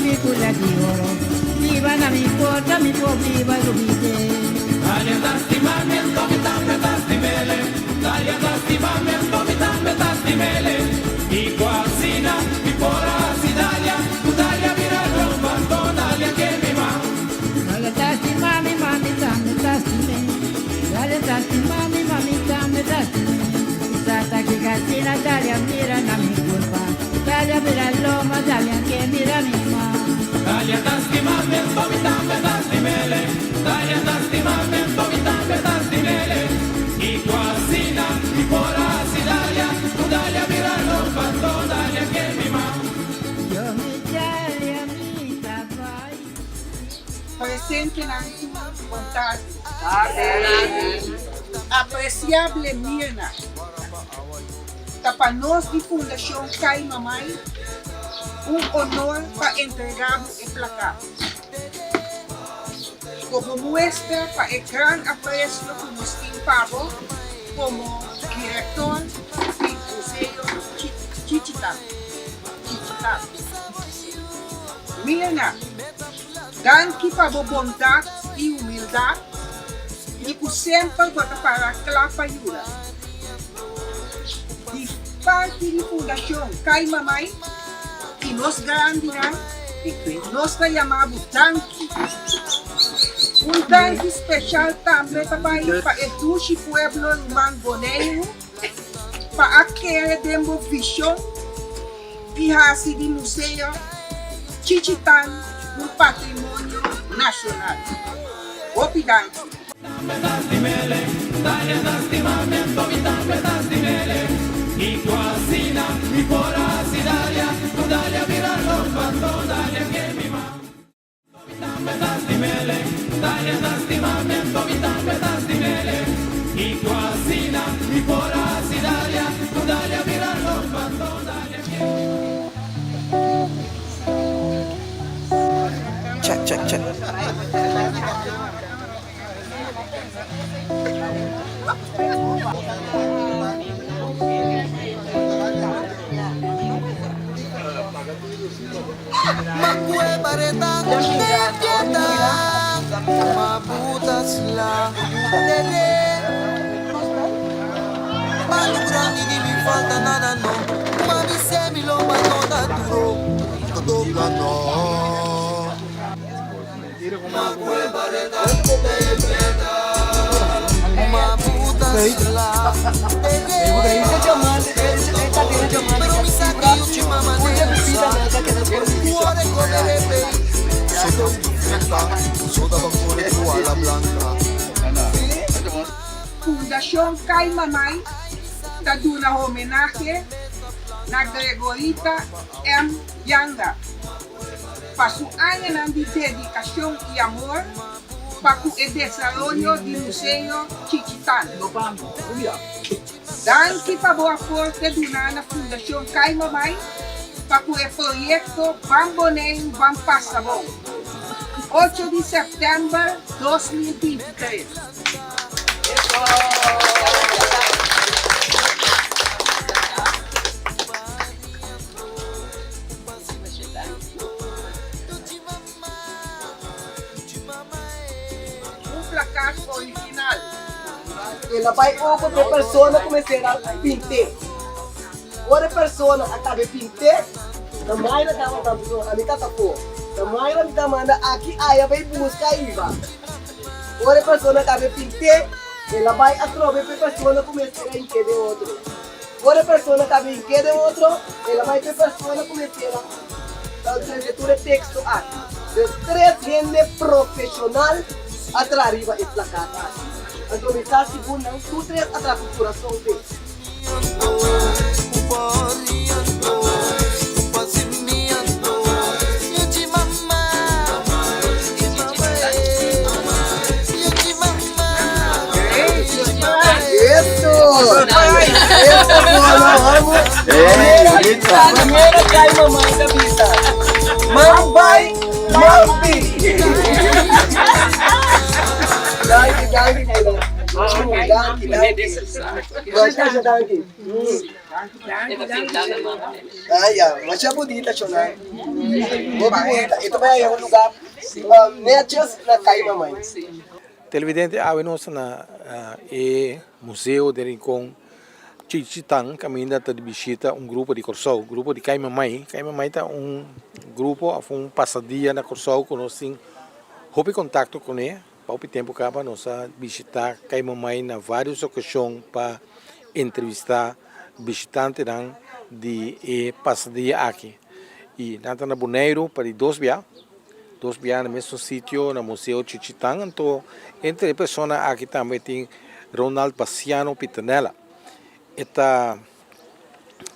película de oro. Viva na mi porta, mi po viva lo vide. Dalia tasti mame, tomi tambe tasti mele. Dalia tasti mame, tomi tambe tasti mele. I quasina, i porasi Dalia. Tu Dalia mira rompanto, Dalia che mi va. Dalia tasti mami, mami tambe tasti me. Dalia tasti mami, mami tambe tasti me. Stata che cazzina, Dalia mira na mi colpa. Dalia mira l'oma, Dalia che mira mi ma. Dalia tasti mame, tomi tambe tasti mele. Dalia tasti mame, tomi tambe tasti mele. I quasina, i porasi Dalia. Tu Dalia mira rompanto, Dalia che mi va. Yo mi Dalia mi tabay. Presente ng bontade. Apreciable Mirna. Tapanos de Fundación Kay Mamay, un honor para entregado el placar. Como muestra para el gran aprecio que nos impagó como director del Museo Chichitán. Mirna, dan que para bondad y humildad, y que siempre va para clapa ayuda. De parte de Fundación Kay Mamay, que nos garantirá, nos llamamos Danki. Un Danki especial también para el dulce pueblo de Mangoneiro, para aquel de visión y así de Museo Chichitán, un patrimonio nacional. Opi Danki. Tambe tasti mele, Dalia tasti mame, tomi tambe tasti mele. I quasina, i porasi Dalia, tu Dalia mira rompanto, Dalia che mi va. Tomi tambe tasti mele, Dalia tasti mame, tomi tambe tasti mele. I quasina, i porasi Dalia, tu Dalia mira rompanto, Dalia che mi va. Check. Magwe bareta detieta mabutas la dede Palugrani di mi falta nada no Mami se mi lo manona duro Todo plano Magwe bareta detieta mabutas la dede Pero mi sacrillo ci mamma cuore come le pei sotto sotto bancone tu alla blanca Fundación Kay Mamay, taduna homenaje na Gregorita M. Yanga. Para su año de dedicación y amor para el desarrollo del Museo Chichitán. Dan que para o aporte do na Fundación Kay Mamay para o projeto Bamboneiro Bampasabon. 8 de setembro de 2023. Um placar original. Ela vai over per persona começar a pintar. Ora persona acaba pintar, na maira tava tampando, a mita tapo. Na maira mita manda aqui aya vai buscar iba. Ora persona acaba pintar, ela vai atrove per persona começar a inquietar outro. Ora persona acaba inquietar outro, ela vai per persona começar a escritura texto aqui. De três gente profissional atrás a placata. Então, me está segunda, tu três atrás do coração dele. Primeira cai mamãe da vida. Mambai, mambi. Dai, Danke, danke. Masya danke. Masya bonita, Shona. Muito bonita. Ito ba yung lugar? Netos na kay mamãe. Televidente, nós na museu de Rincon Chichitang, que ainda está de visita grupo de Corsol, grupo de Caimamai. Caimamai está grupo, passadia na Corsol, que nós temos contato com ele. Para o tempo que nós visitar Caimamai na várias ocasiões para entrevistar visitantes de passadia aqui. E nada na Boneiro para 2 dias no mesmo sítio, no Museu Chichitang. Então, entre as pessoas aqui também tem Ronald Bassiano Pitanella. Está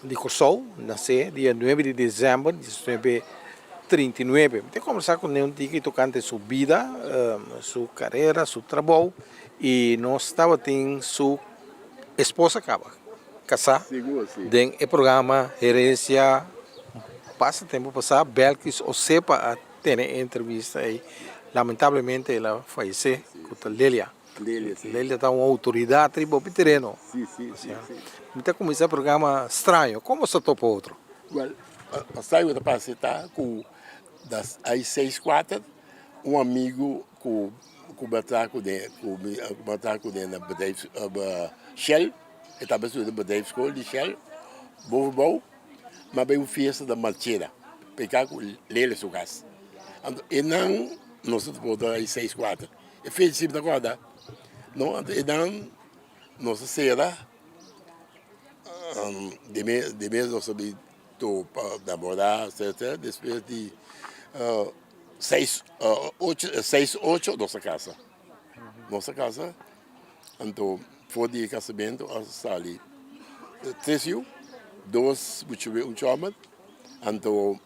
de Corsol, nasceu dia 9 de dezembro de 1939. Tem que conversar com ele que tocante sua vida, sua carreira, seu trabalho. E nós estava tem sua esposa casada. Tem o programa Herência, passa tempo passar, Belkis Osepa a ter entrevista aí. Lamentavelmente ela faleceu com Lélia. Lélia está uma autoridade tribal terreno. Sim. Então começar o programa estranho. Como você topa outro? Well, saiu da passeta com das aí 6-4, amigo com bataco de na bedrijf Shell, estava estudando bedrijfschool de Shell, bovenbouw, maar bij een feest da Malchera, pegar com Lélia Sugas. E não nós estamos aí 6-4. E fez sempre da guarda. Não, e não nossa será de mês nós sabemos to namorar, etc. Depois de 6-8 nossa casa. Então foi de casamento a sali 3 anos, 2 muito homem. Então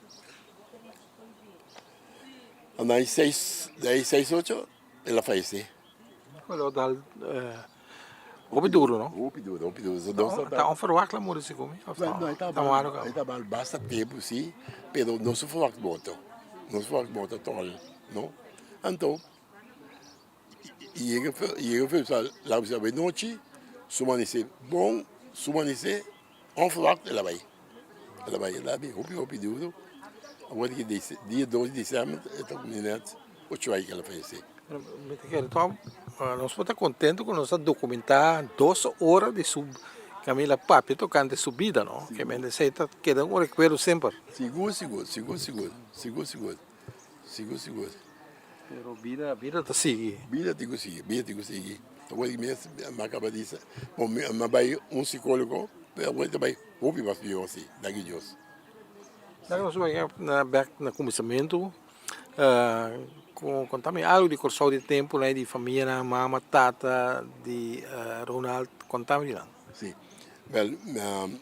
aí 6-8 ela faleceu. Quello dal Opiduro, no? Opiduro. Está onverwacht amor se come? Estava bastante tempo, sim, mas não se verwacht muito. Não se verwacht muito tol, não? Então, eu fiz lá a noite, sumanece bom, sumanece onverwacht, ela vai, Opiduro. Agora que dia 12 de dezembro, então, o que ela fez. Então, nós estamos contentes com nós documentar 2 horas de sub Camila Papi tocando subida, não? Que me aceita que dá recuerdo sempre. Seguro. Pero vida tá sigue. Vida tem que seguir. Então, ele mesmo acaba disso. Mas vai psicólogo, mas também ouve mais pior assim, daqui de hoje. Nós vamos na começamento, contame algo de Corsol de tempo, né, de família, mama, tata, de Ronald, contame lá. Sim. Well,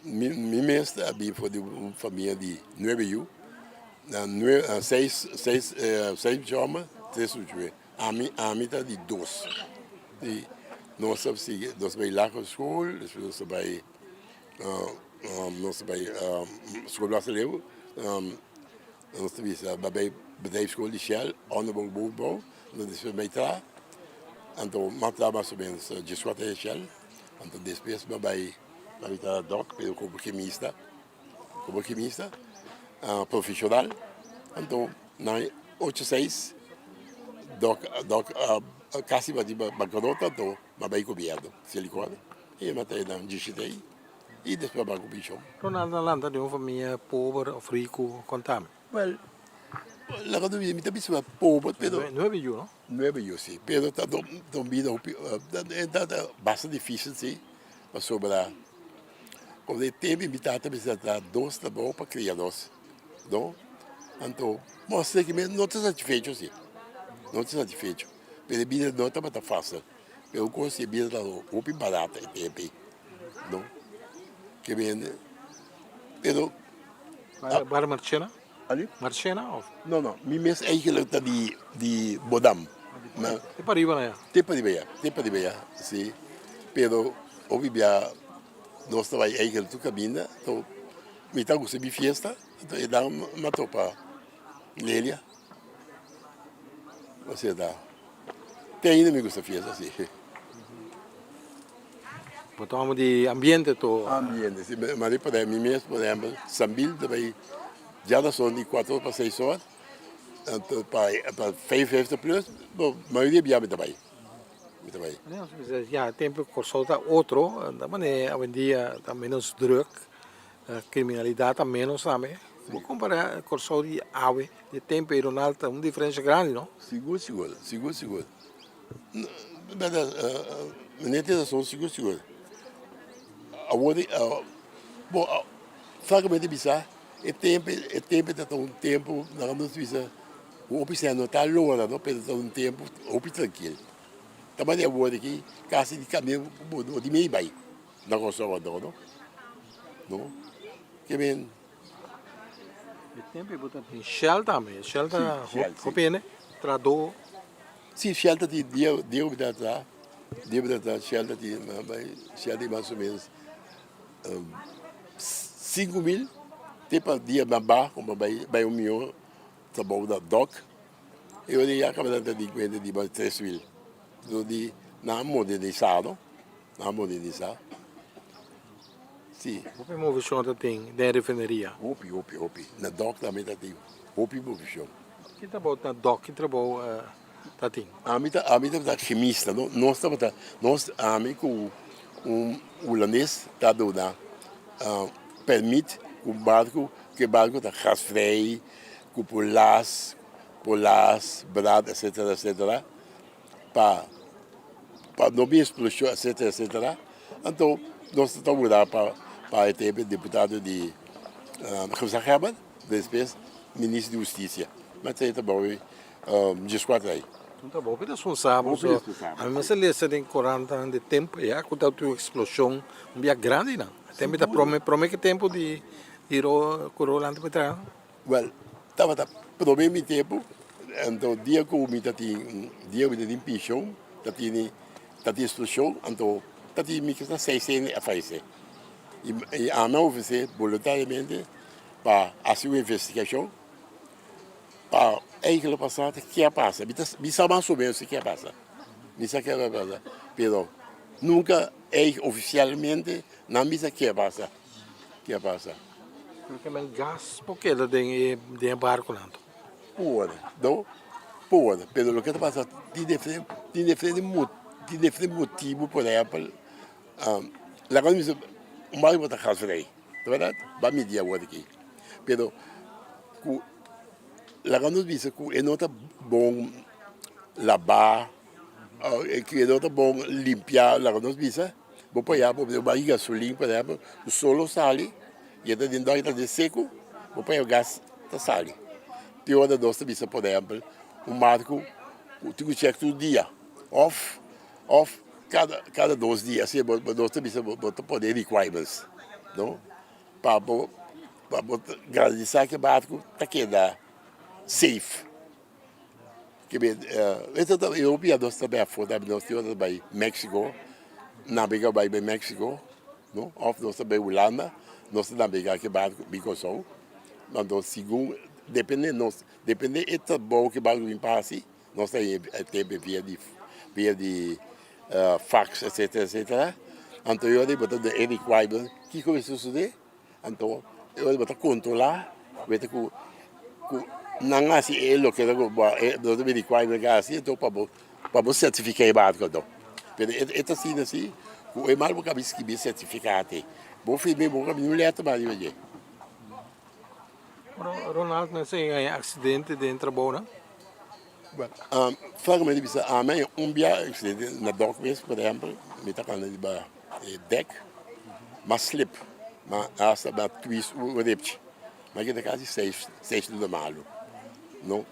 minha mestra havia foi de uma família de 9 anos, 6 jovens, 3 jovens. A mim está de 2. Nós vamos lá com a escola, nós vamos escola brasileira, nós vamos bedrijfschool de Shell, onderbouw, bovenbouw. Dat is voor mij tra. En toen maakte mais ou menos de squatte de Shell. En toen depois bij doc, como quimista, profissional. En toen na 8-6, doc quase bati bancarrota, então vai coberto, silicone. E matei na digitei e depois banco bicho. Ronald Nalanda de uma família pobre ou rico, contame. Well, la economia mi è poco, però 9 io, no? 9 io sì, però è basta difficile sì, ma sopra come il tempo invitato mi è da 2 da buono per creare no? Então, mostra che non ti satisfecho sì, non ti satisfecho, per le bine non è facile, per un corso è bine da un più barato i tempi, no? Che bene, però Bar Marcena? Ali? Marcena? Of? No, mi mes eigenlijk dat die Bodam. Te pariva na ya? Tepa di Beia, sì. Pero, ovvia, nós estava eigenlijk tu cabina, então, me tá gostando de fiesta, então, e dá uma topa Lélia. Você dá. Tem ainda me gosta de fiesta, sim. Botamos de ambiente todo. Ambiente, sim, mas por exemplo, Sambil, também já da são de 4 para 6 horas, então para 55 plus, a maioria viaja também. Ja, tempo Corsol está outro, da maneira, hoje em dia está menos druk, criminalidade está menos também. Vou comparar Corsol de ave, de tempo e Ronaldo, uma diferença grande, não? Seguro. Meneer dat zo'n seguro. Bom, francamente bisa, tempo tá um tempo na nossa vida, o oficial tá longe, não perde um tempo, opi tranquilo. Também é o aqui, caso de caminho, de meio bem, na conservador, não? Que bem. De tempo e botar em Shell também, Shell está né? Trador. Sim, Shell tá de dia da Shell tá de, Shell de mais ou menos 5.000, tipo dia na bar, como vai milhão, tá bom da doc. Eu ia acabar de 3.000. Então de na modernizado. Sim. Hoeveel movies dat ding, de refineria? Opi. Na doc também tá tem. Opi movição. Que tá bom na dock, que tá bom tá ding. A mim tá chemista, não? Nós com holandês tá dando permite o barco tá gasvrij, com polas, brad, etc. para não haver explosão, etc. Então, nós estamos lá para ter deputado de Gezaghebbend, depois ministro de Justiça. Mas isso é bom, desquadra aí. Então tá bom, porque são sábados, a mim se lê tem 40 anos de tempo, já com a tua explosão, dia grande, não? Tempo da promete tempo de ir ao Rolando para trás. Well, estava promete tempo, então dia que o mita tem pichão, tá tem explosão, então tá tem mica 6 a fazer. E a não oferecer voluntariamente para fazer uma investigação, para eigenlijk passar que passa. Me sabe mais ou menos o que passa. Me sabe que passa. Pero nunca oficialmente não me sabe que passa. Porque men gas, porque ela tem barco não. Pode. Pero o que passa tem diferente motivo, por exemplo, lá quando me um barco está gasvrij, tá verdade? Vai medir agora aqui. Pero lá quando me diz que não está bom lavar, que não está bom limpar, lá quando me diz, vou pegar barriga gasolina, por exemplo, o solo sale, e está dentro da de seco, vou pegar o gás, está sale. Pior da nossa vista, por exemplo, um marco, tem que checar todo dia, off, cada 2 dias, assim, nossa vista, botar poder requirements, não? Para garantir que o barco está quedando safe. Que bem, eu vi a nós também a foto, nós temos também México, navegar para México, não? Of nós também Holanda, nós navegar que barco Microsoft, mas nós segundo depende é bom que barco vem passe, nós temos tempo via de fax, etc. Então eu vou botar de requirement, que coisa suceder, então eu vou botar controlar, vai ter que não assim é o que eu do requirement assim, então para certificar o barco então. É assim, o mal porque bis que certificado. Bom filme, bom caminho leto mas eu Ronaldo não sei ganhar acidente dentro da boa, fragmente bisa amen acidente na dock mesmo, por exemplo, me está falando de deck, mas slip, mas hasta da twist o repte. Mas que é quase 6 do malo. Não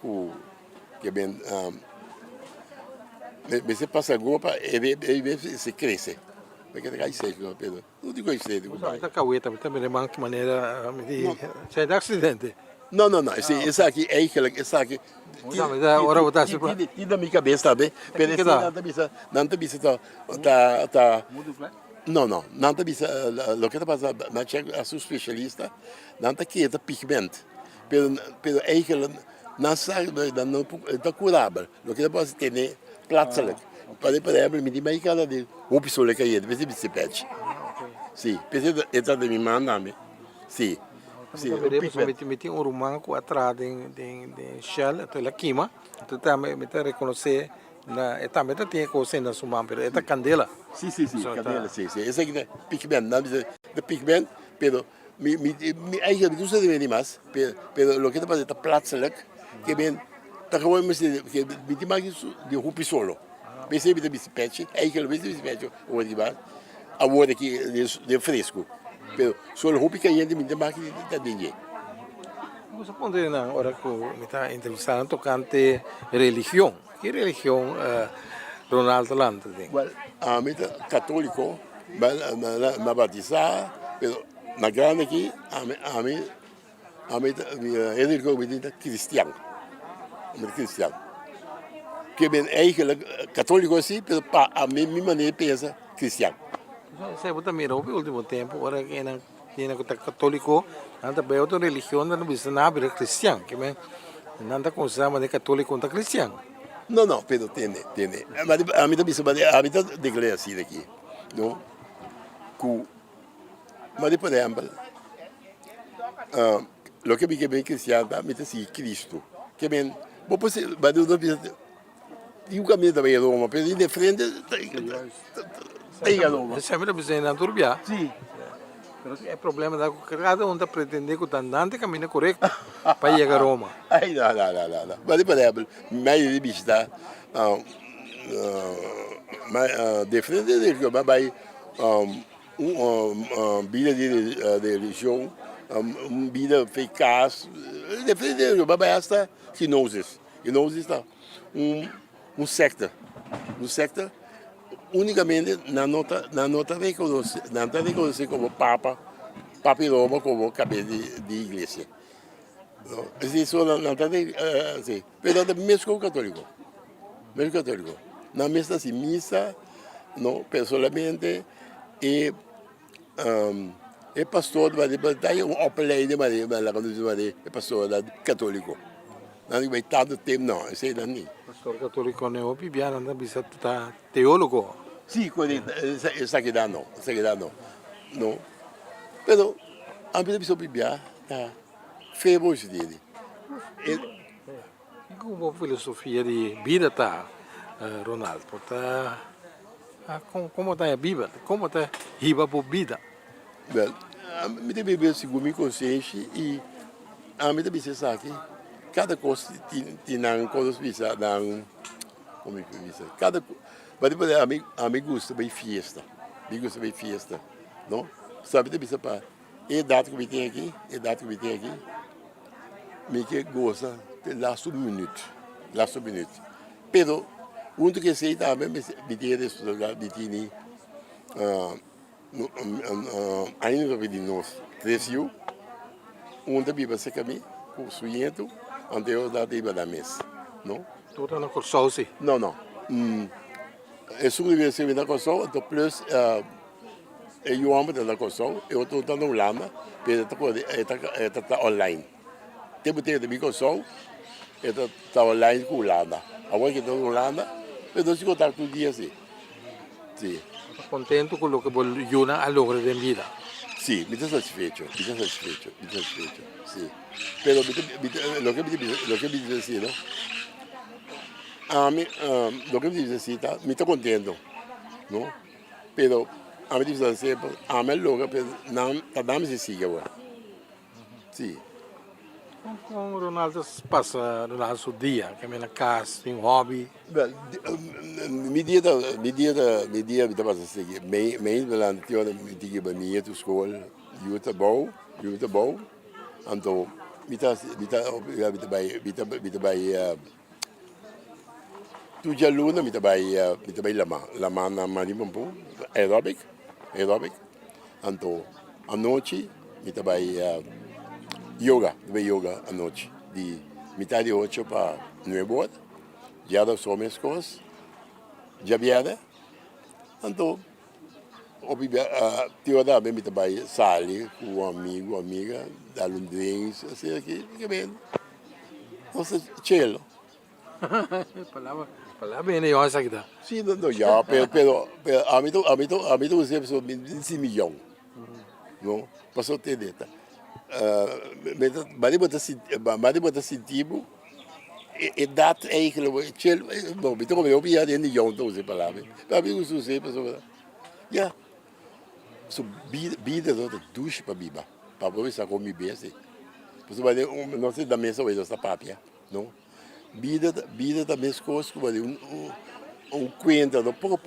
que bem mas se passa agora e se cresce. Porque é quase 6 do Pedro. Não digo isso, digo. Está caueta, também de que maneira sai de acidente. Não, isso aqui é aqui. Mas agora botar se tira minha cabeça também. Não tá bisa tá. Não tá bisa, o que tá passa, na chega a sua especialista, não tá que é pigmento. Pero eigenlijk não sabe, não tá curável. O que tá passa ter plaatselijk. Por exemplo, me diz mais cada de uma pessoa que ia, depois de pede. Sim, depois entra de minha mãe também. Sim. Sim, me tem um romanco atrás de Shell, até lá queima, então também me tem reconhecer na também tem coisa na sua mão, mas é candela. Sim, sim, sim, Só cadela, tá. sim, sim. Esse aqui é pigmento, não é pigmento, pero eigenlijk gusta de mais, pero lo que te pasa está plaatselijk, que bem, tá gewoon mas que me tem mais isso de rupi solo. Percebe de bicipete, eigenlijk de bicipete, ou de baixo, a woord aqui de fresco. Pero solo rupi que ainda me tem mais que tá dinheiro. Você pode na hora que me está entrevistando tocante religião. Que religião Ronaldo Landa tem? Well, a mim é católico, na batizada, pero na grande aqui, a mim ele é cristiano. Cristiano. Que bem, eigenlijk católico assim, pero a minha maneira pensa cristiano. Saya pun mira no último tempo, ora que na católico, anda bem outra religião, não bisa na abrir cristiano, que men nanda coisa mas católico contra cristiano. Não, não, pero tem. Mas a mim também a mim de igreja assim aqui, não? Mas por exemplo, lo que me que bem cristiano, me assim Cristo, que bem, vou poder, mas eu não bisa e o caminho também é Roma, mas de frente tem a Roma. Sempre bisa na turbia. Sim. É problema da cada um está pretender que o andante caminha correto para chegar a Roma. Ai, não. Mas por exemplo, mais de vista, de frente dele, que vai vida de religião, vida eficaz, de frente dele, vai hasta gnosis. Gnosis está secta. Secta unicamente não está reconhecido como Papa e Roma como cabeça de igreja. Isso não está assim. Mas é mesmo como católico. Na mesa assim, missa, não, pessoalmente, e pastor, mas tem um opleide, mas é pastor católico. Não vai tanto tempo, não, isso aí não é. Pastor católico não é bibiano, anda bisa tá teólogo. Sì, sta quedando, no. Però a me bisogna pigliare, fermo si dice. Como a filosofia de vida tá, Ronaldo? Tá, como tá a Bíblia? Como tá riba por vida? Bem, a me deve beber segundo minha consciência e a me deve ser aqui. Cada coisa tem coisas bisa, como é que bisa? Cada mas depois a mim gosta bem festa, não? Sabe de bisa para e data que me tem aqui, me que gosta de last minute. Pero que sei também me tem isso lugar de tini ainda vai de nós, cresceu, vive se caminho, com sujeito, onde eu dá de da mesa, não? Tu tá na Corsol, sim? Não. Eu sou universitário da Kosovo, então plus eu amo da Kosovo, eu estou na Holanda, mas está online. Tempo de Kosovo, está online com Holanda. Agora que estou na Holanda, eu estou em contato todo dia, sim. Contento com o que você ajuda a lograr em vida? Sim, me estou satisfeito, sim. Pero lo que me diz assim, não? Lo que me dice así, me está contento, ¿no? Pero a mí me dice así, a mí lo que no me sigue ahora. Sí. Como Ronaldo passa Ronaldo seu dia, que é na casa, tem hobby? Mi dia me está passando assim, meio durante o dia me digo para mim a escola, eu estou bom, então me está tu già luna mi tabai la na mani un po' aerobic anto a noite mi tabai yoga a noite di metà di 8 para 9 já da só minhas coisas já viada anto ti vado bem mi tabai sali com um amigo amiga da Londres assim aqui que bem nossa cielo Palavra Fala bem, eu acho que dá. Sim, não, já, pero a mim tu sempre sou 20 milhão. Não, passou ter deta. Maar die moet sentido e dat eigenlijk chill, bom, então como eu via dentro de João então se palavra. Para mim isso se pessoa. Ja. So bida do douche para biba. Para você saber como bem assim. Você vai não sei da mesa hoje essa papia, não? Bida da mesa coisa como cuenta, do pouco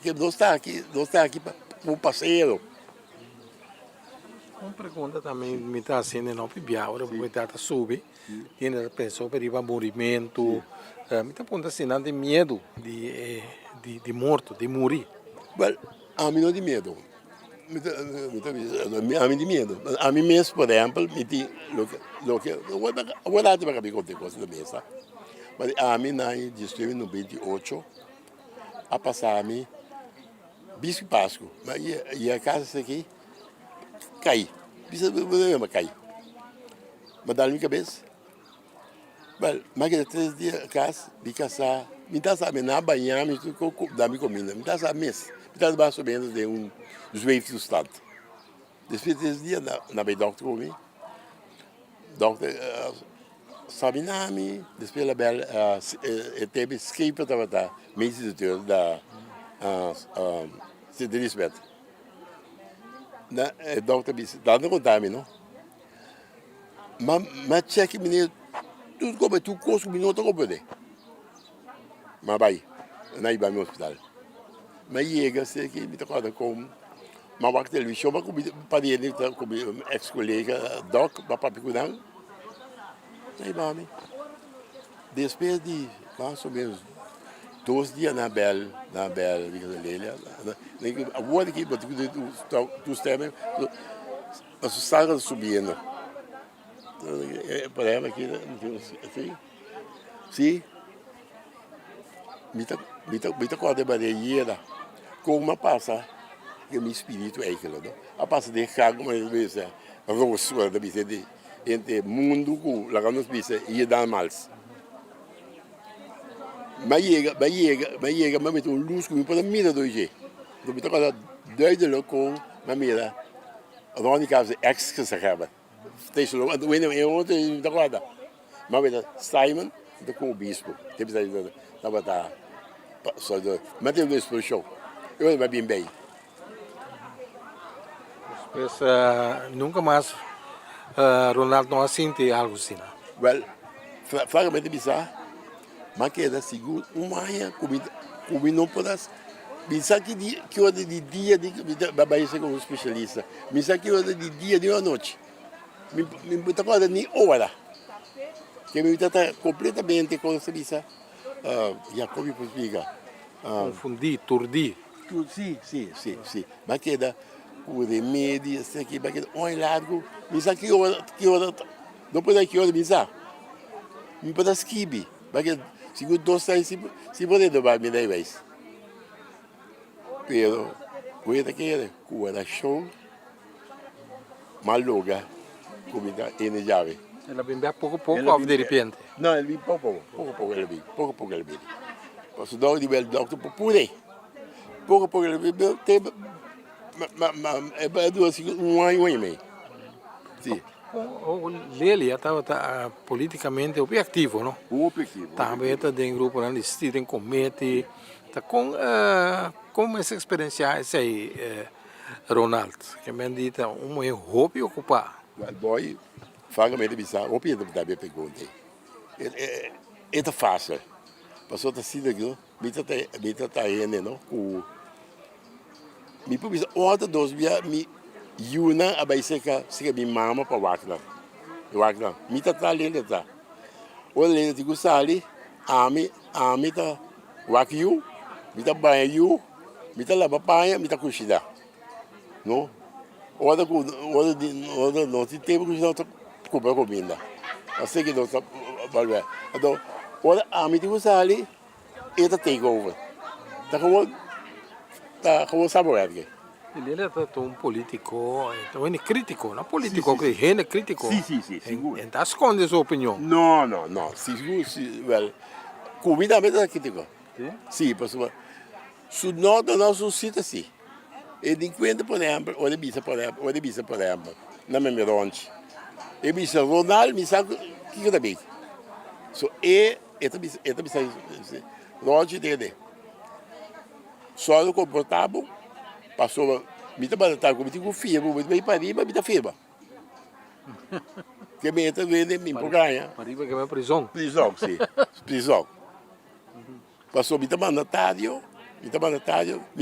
que não está aqui para um passeio. Uma pergunta também me está sendo não pibia, agora vou tentar subir. Tem a pessoa para ir para morimento. Me está perguntando se não tem medo de morto, de morrer. Well, a mim não tem medo. A mim de medo. A mim mesmo, por exemplo, me tem agora vai caber qualquer coisa da mesa. Mas a mim na distrito no 28 a passar a mim bispo Páscoa. Mas e a casa aqui cai. Bisa mesmo cai. Mas dá na minha cabeça. Well, mas que 3 dias a casa, de casar, me dá sabe na banhar, me dá minha comida, me dá sabe mês. Me dá mais ou menos de zweef do estado. Depois de 3 dias na bij dokter comigo. Dokter sabe nome, depois ela bel teve escape da mês da St. Elizabeth. Na dokter disse, dá não contar não. Mas check menino tudo como tu coisa que não tá comprando. Mas vai, na iba no hospital. Mas chega sei que me toca com uma vaca televisão para ele com ex-colega doc para cuidar. Aí vai. Depois de mais ou menos 2 dias na bel de Lelia. Agora que tu estás as salas subindo. Problema aqui, assim. Sim. Me acorda barreira com uma passa que meu espírito é aquilo, não? A passa de cargo, mas vezes a roça da bisa de entre mundo com lá nos bisa e dá mals. Mas chega, mas meto luz com para mira do jeito. Do me acorda doido com uma mira. A única casa ex que se acaba. Steeds lopen, ontem da guarda. Mas Simon, da com o bispo, teve saído da batalha. Só do, mas teve dois pro show. Eu vai bem. Depois nunca mais Ronaldo não sente algo assim. Well, francamente bizarro. Mas que era seguro, maia comida não podas. Bisa que hora de dia de vai ser como especialista. Bisa que hora de dia de noite. Me botar coisa nem hora. Que me botar completamente com essa bisa. Já como posso explicar? Confundir, turdir. Sim. Mas que era o remédio, sei que mas que olha largo. Bisa que hora não pode que hora bisa. Me botar skibi. Mas que seguro 2 sai se pode dobrar me daí vez. Pero cuida que era cura show maluga comida em jave. Ela vem bem pouco ou de repente? Não, ele vem pouco ele vem. Posso dar de bel doctor por pure. Pouco ele vem tem é para duas ano e meio. Sim. O Lele estava politicamente objetivo, não? Objetivo. Também está dentro do grupo de student committee. Tá com essa experiência aí, Ronaldo, que me dita hobby ocupar. Boy, francamente bizarro. O Pedro também pergunta. É fácil. Passou a ser aqui, me tá indo, não? Me precisa outra 2 dias me Yuna abaixo que minha mama para Wagner. Me tá ali tá. O Lele de Gusali, a mim tá Wagyu, me tá banho, me tá lava panha, me tá cozinhar. Não? Outra não tem tempo que não tá comprar comida. Assim que não tá valor. Então, outra a mim de Gusali, ele tá take over. Tá como sabor aqui. Ele é um político, é crítico, não político, é crítico. Sim, seguro. Então esconde sua opinião. Não. Seguro, well, Comida também está aqui, digo. Sim? Sim, pessoal. Se nós não suscita, sim. E de 50, por exemplo, ou de bisa, por exemplo, na minha ronde. E bisa, Ronaldo, me sabe o que eu bem. So, esta bisa, ronde dele. Só no comportável, passou, me trabalhava com o firma, me bem para riba, me dá firma. Que me entra vendo em Poganha. Mariba que vai à prisão. Prisão, sim. Prisão. Passou, me mandatário, me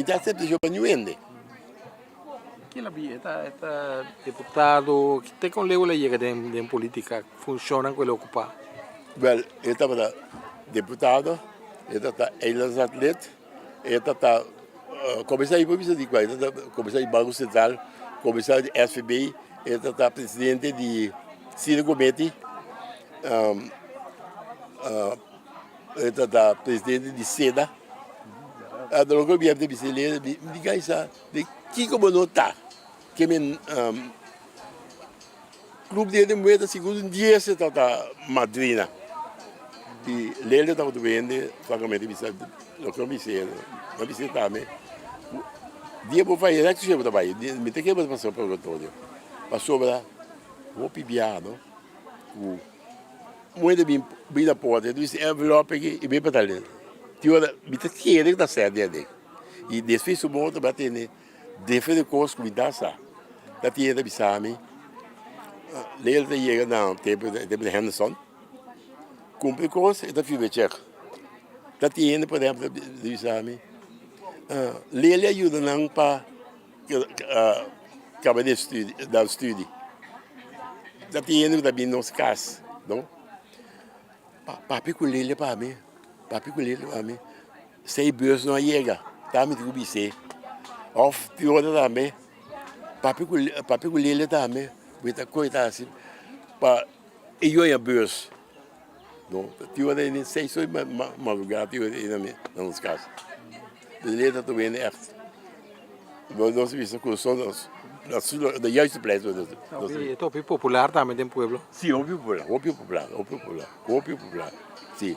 dá sempre de New Que la vi, esta deputado, que tem com leu la chega de política, funciona com ele ocupar. Well, ele estava deputado, ele está ex atleta, ele está comissário de polícia de Guaí, ele está comissário de Banco Central, comissário de SFB, ele está presidente de Ciro Gometti, ele está presidente de SEDA. Então, o governo de brasileiro me diga isso, de que como não está, que o clube de moeda segundo um dia se está madrina. E ele estava doendo, francamente, o que eu me sei, não me sei também. Dia por fazer, é que chega para aí, me tem que passar para o doutor. Passou para o pibiano, o moeda bem na porta, eu disse envelope aqui e bem para ali. Tinha me tem que ele está certo dele. E desfez o motor para ter defesa coisa que me dá sa. Da tinha da bisami. Ele está chegando não, tempo de Henderson. Cumpre coisa e da fibra checa. Da tinha por exemplo de bisami. Ele ajuda não para acabar de estudar. Da tinha da bem nos cas, não? Papi com ele para mim. Papi com ele para mim. Sei bus não chega. Tá me digo bise. Off pior também. Papi com ele também. Muita coisa assim. Para eu ia bus. Não, tio nem sei só madrugada tio na nos casas. Ele está também é. Nós vimos com som da juiste plek. É top popular também no pueblo. Sim, óbvio popular. Sim.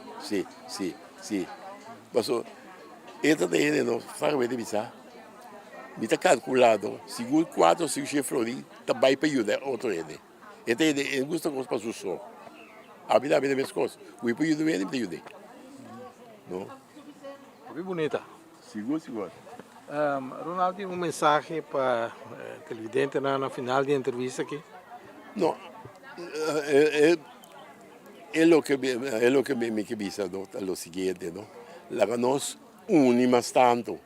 Passou. Entra daí, não, faz de bisa. Me está calculado, segundo 4 ou 5 chefes, também para ajudar outro ele. Então, ele gosta de para o som. A vida é a mesma coisa. O para ajudar ele, me ajuda. Não? Bem bonita. Seguro. Ronaldo, tem mensagem para o televidente na final da entrevista aqui? Não. É o que me avisa, não? É o seguinte, não? La que nós unimos tanto.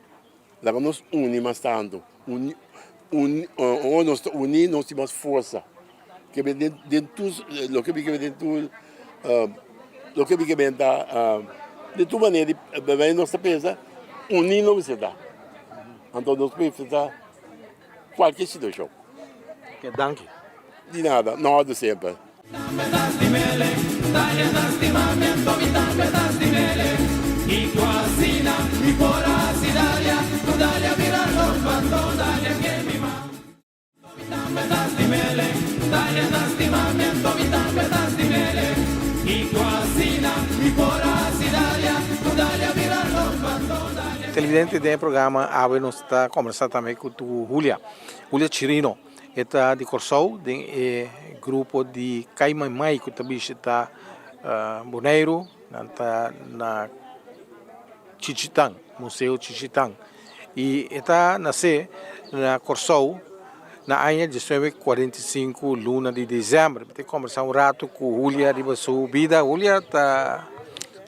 Nós temos força. Que dentro lo que me dentro lo que me de tua maneira de nossa pensa unir não se dá. Então nós precisamos qualquer situação. Que danke. De nada sempre. Y tu asina, y por así dalia, tu dalia virar los bandos, dalia que mi mamá. Me das dimele, dalia das timamiento, mi tambe das dimele. Y tu asina, y por así dalia, tu dalia virar los bandos, dalia. Televidente do programa Ave nós está conversando também com o Julia Chirino. Está de Corsou, de grupo de Caimamai, que também está Boneiro, na Chichitang, Museu Chichitang. E está nascer na Corsou na ano de 45, luna de dezembro. Tem que conversar rato com Julia de sua vida. Julia está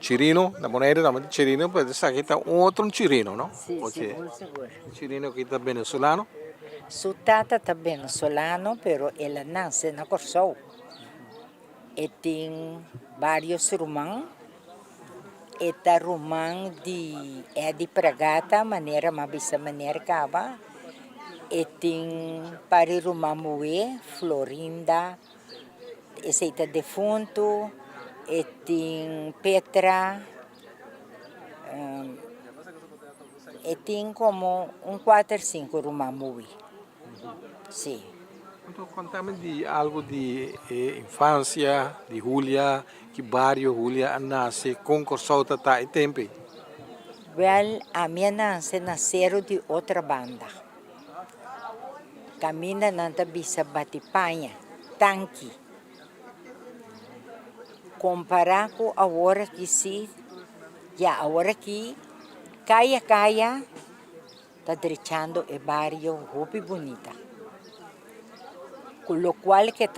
Chirino, na Boneira também de Chirino, mas essa aqui está outro Chirino, não? Sim, seguro. Chirino que está venezuelano. Sua tata está venezuelano, pero ela nasce na Corsou. E tem vários irmãos. Eta rumang de pragata maneira mabisa maneira cava e tem pari rumamue Florinda esse defunto e tem Petra e tem como 4 ou 5 rumamue sim Então, contame de algo de infância, de Julia, que bairro Julia nasce, com Corsol Tata e Tempe. Well, a minha nasceram de outra banda. Camina nanta bisa Batipanha, tanque. Comparar com a hora que se, a hora que Kaya está derechando o barrio Hopi Bonita. Com o qual que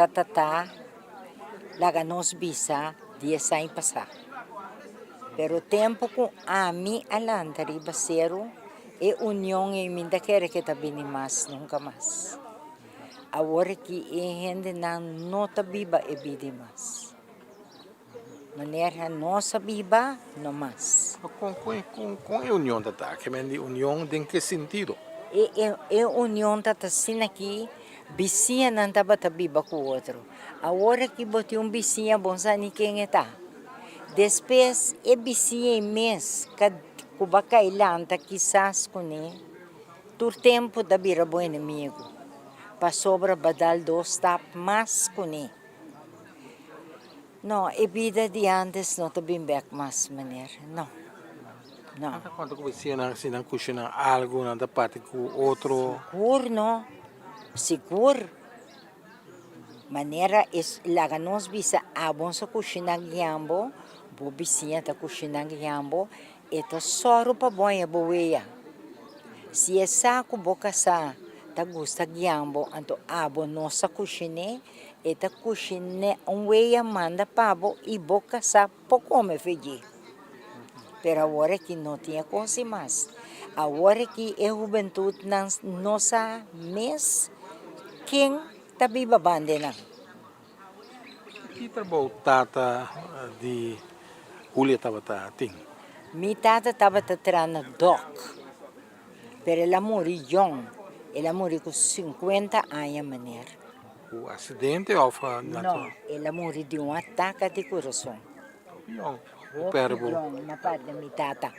la nos bisa 10 anos passar. Pero o tempo com a mim alantari basero e união e minda quer que tá bem mais nunca mais. Agora que a gente não tá biba e bide mais. Maneira nossa biba não mais. Com a união Tata, que é união em que sentido? E união tá assim aqui, vizinha não tá bata biba com o outro. Agora que botei vizinha bom sabe quem é tá. Depois, é vizinha mês, que cuba cailanta, quizás com ele, todo tempo da bira bom inimigo. Para sobra badal 2 tap mais com ele. Não, a vida de antes não está bem back mais maneira, não. Não. Quando você não cozinha algo, não parte com outro? Seguro, não. Seguro. Maneira, lá nós bisa, bom sa cozinha guiambo, bo vizinha ta cozinha guiambo, eta soro pa boia boia. Se é saco boca sa, ta gusta guiambo, anto abo nossa cozinha, eta cozinha weia manda pabo e boca sa po come fedi. Pero agora que não tinha coisa mais. Agora que a juventude nossa mês, quem está viva bandena? Que trabalho tata de Julia estava tem? Minha tata estava trabalhando doc, pero ela morreu young. Ela morreu com 50 anos, maneira. O acidente ou não? Ela morreu de um ataque de coração. Ma perda minha tata.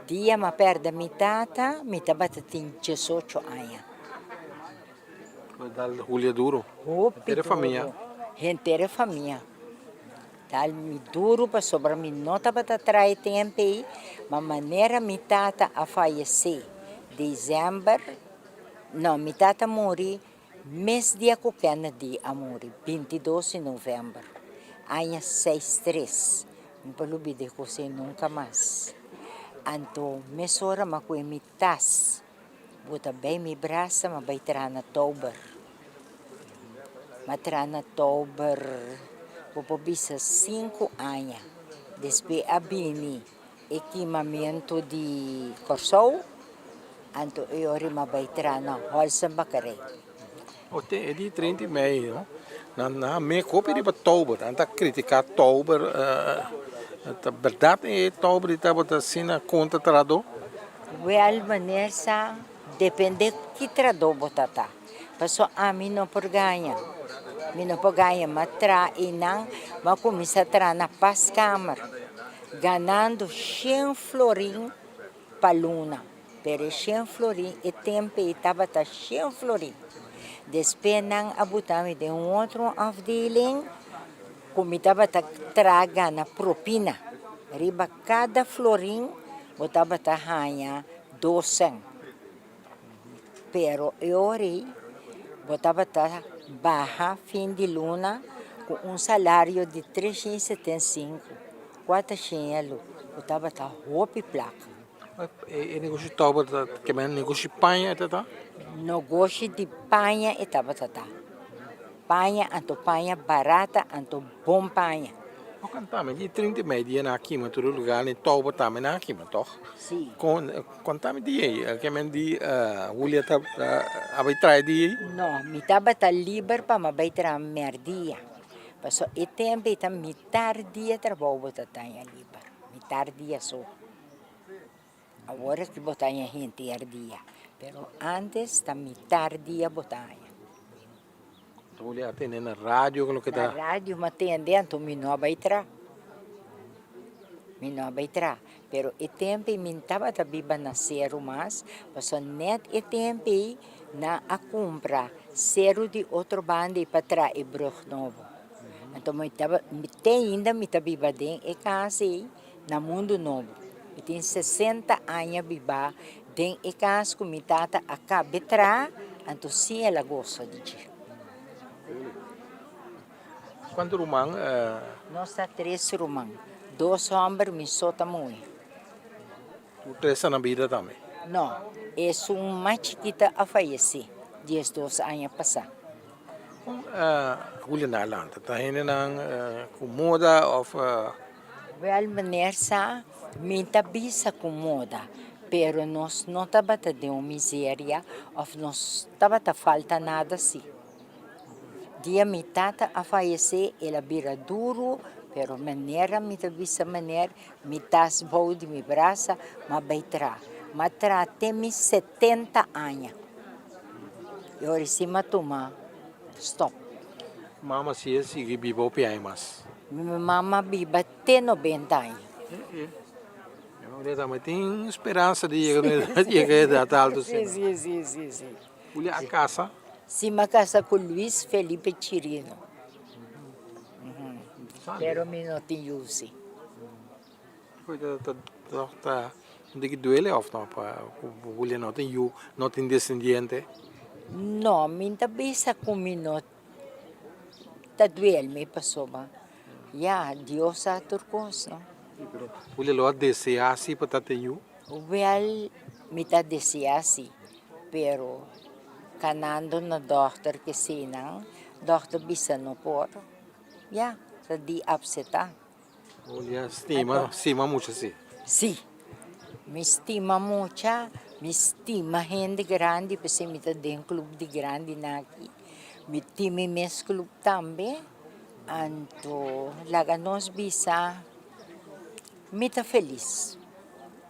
Dia ma perda minha tata, minha tata tinha 18 anos. Da Julia duro? Inteira família. Inteira família. Tal mi duro para sobra mi nota para trai tempo aí, mas maneira minha tata a falecer. Dezembro, não, minha tata morreu mês dia com Kennedy a morrer, 22 de novembro. Ano 63. Não pelo bide ko se nunca mais. Anto, mesora makuha mi tas. Buta bem mi braça, mabay trana October. Matrana October, popobisa 5 anos. Despe abini, equipamento de Corsol, anto eu mabay trana, holsa bacarei. É de 30 de maio, não? Na minha cópia de October, anda criticar October, a verdade é October estava assim na conta trador? Well, maneira depende que trador botata. Paso a mim não por ganha. Mi não por ganha, mas tra e não, mas começa a tra na paz câmara, ganhando 100 florim para luna. Pero 100 florim e tempo estava 100 florim. Depois não abutamos de outro afdeling, como estava traga na propina. Riba cada florim, botava ganha 200. Pero eu botava barra fim de luna com salário de 375, 400, botava roupa e placa. E negócio de October, que é negócio de panha, tá? Negócio de panha estava panha, anto panha barata, anto bom panha. O cantame de 30 de maio na aqui, mas todo lugar em October também na aqui, mas toch? Sim. Contame de aí, que é de Julia tá abaixo de aí? Não, me estava livre para me abaixar merdia. Passo e tempo está metade dia trabalho tá livre, metade dia só. Agora que botanha gente dia, pero antes está metade dia botanha. Julia atende na rádio, que Na rádio me atende, então me não abaixar. mi não vai tra. Pero e tempo min tava tabiba na zero mas, paso net e tempo na a compra zero de outro bande para tra e brug novo. Então ainda me tabiba den e casa na mundo novo. Eu tenho 60 anos biba den e casa com mi tata acaba tra, então sim ela gosta de ti. Quanto rumang, Nós tá 3 rumang, 2 homens me solta muito. tu tresa na vida também. Não, é uma chiquita a falecer, 10, 12 anos passar. Huli na lang, tatahin ng kumoda of Well, manersa, minta bisa comoda, pero nós não tabata de uma miséria, of nós tabata falta nada assim. Dia mi tata a falecer, ela vira duro, pero maneira mi bisa maneira, mi tas bom de mi braça, ma baitra. Ma tra tem 70 anos. Eu recima toma, stop. mama siya sige bibo piyay mas. Minha mama viva até 90 anos. Ele também tem esperança de chegar a alto. Sim. Huli a casa, Se uma casa com Luiz Felipe Chirino. Pero mi não tenho use. hindi que duele of no pa huli no tem you no tem descendiente. Não, minha bisa comino taduel me passou ba. Ya, Dios a turcos, no? Huli lo desea si pata tem you. Well, mita deseasi, pero kanando na doktor que sinang, doktor bisa no por. Ya, sa di upseta. Huli estima mucho si. Sì, mi stima mucha, mi stima gente grande, perché mi da un club di grandi naki. Mi timi mes club tambe, anto laga nos bisa, mi ta feliz.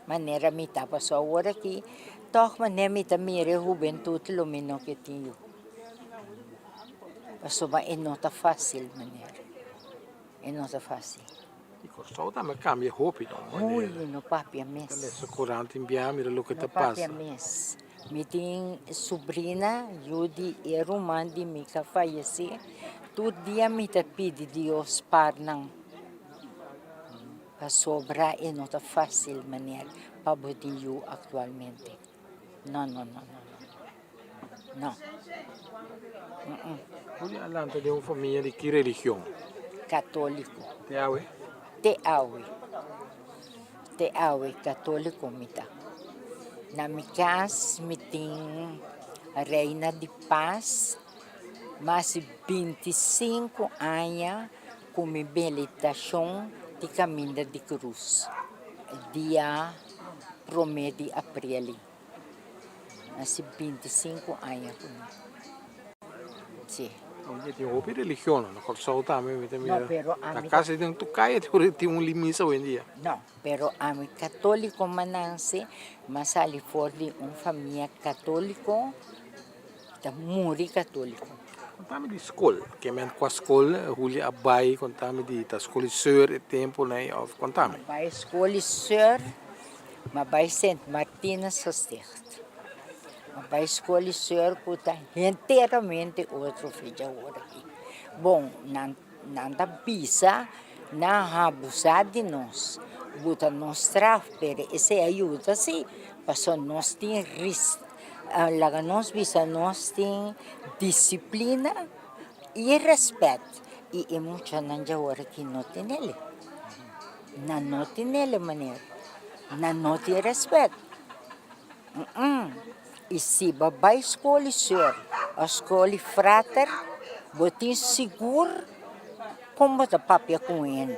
Manera mi ta paso agora aqui, toch maneira mi ta mire juventude lumino que tinha. Paso ba e nota fácil maneira. E nota fácil. E corso também cambia roupa não. Ui, no papia mes. Essa corante enviar mira lo que te No papia passa. mes. Mi tem sobrinha, Judy e Romandi, mi ka falece. Todo dia mi ta pedi Dios para não. Para sobra e não tá fácil maneira para botinho atualmente. Não. Huli alanta de uma família de que religião? Católico. Te awe? Te awe católico mi ta. Na mi casa mi tem a Reina de Paz, mas 25 anos com mi habilitação de Caminho de Cruz. Dia 1 de abril. Mas 25 anos comigo. Sim. Onde tem roupa de religião, não corso também me tem Não, pero a na mi- casa tem tu caia tem limite hoje em dia. Não, pero a mi católico mananse, mas ali for de família católico, da muri católico. Contame de escola, que men com a escola, Huli abai, contame de da escola sur e tempo né, of contame. Vai escolher Sir, mas vai Saint Martina Sostert. Mas vai escolher Sir, puta, inteiramente outro filho agora aqui. Bom, nanda bisa, na abusar de nós. Buta nós traf, pero esse ajuda sim, para nós tem risco. Laga nós bisa, nós tem disciplina e respeito. E é muito nanjawara que não tem ele. Não tem ele maneira. Não tem respeito. E se babai escolhe senhor, escolhe frater, botin seguro, como da papia com ele.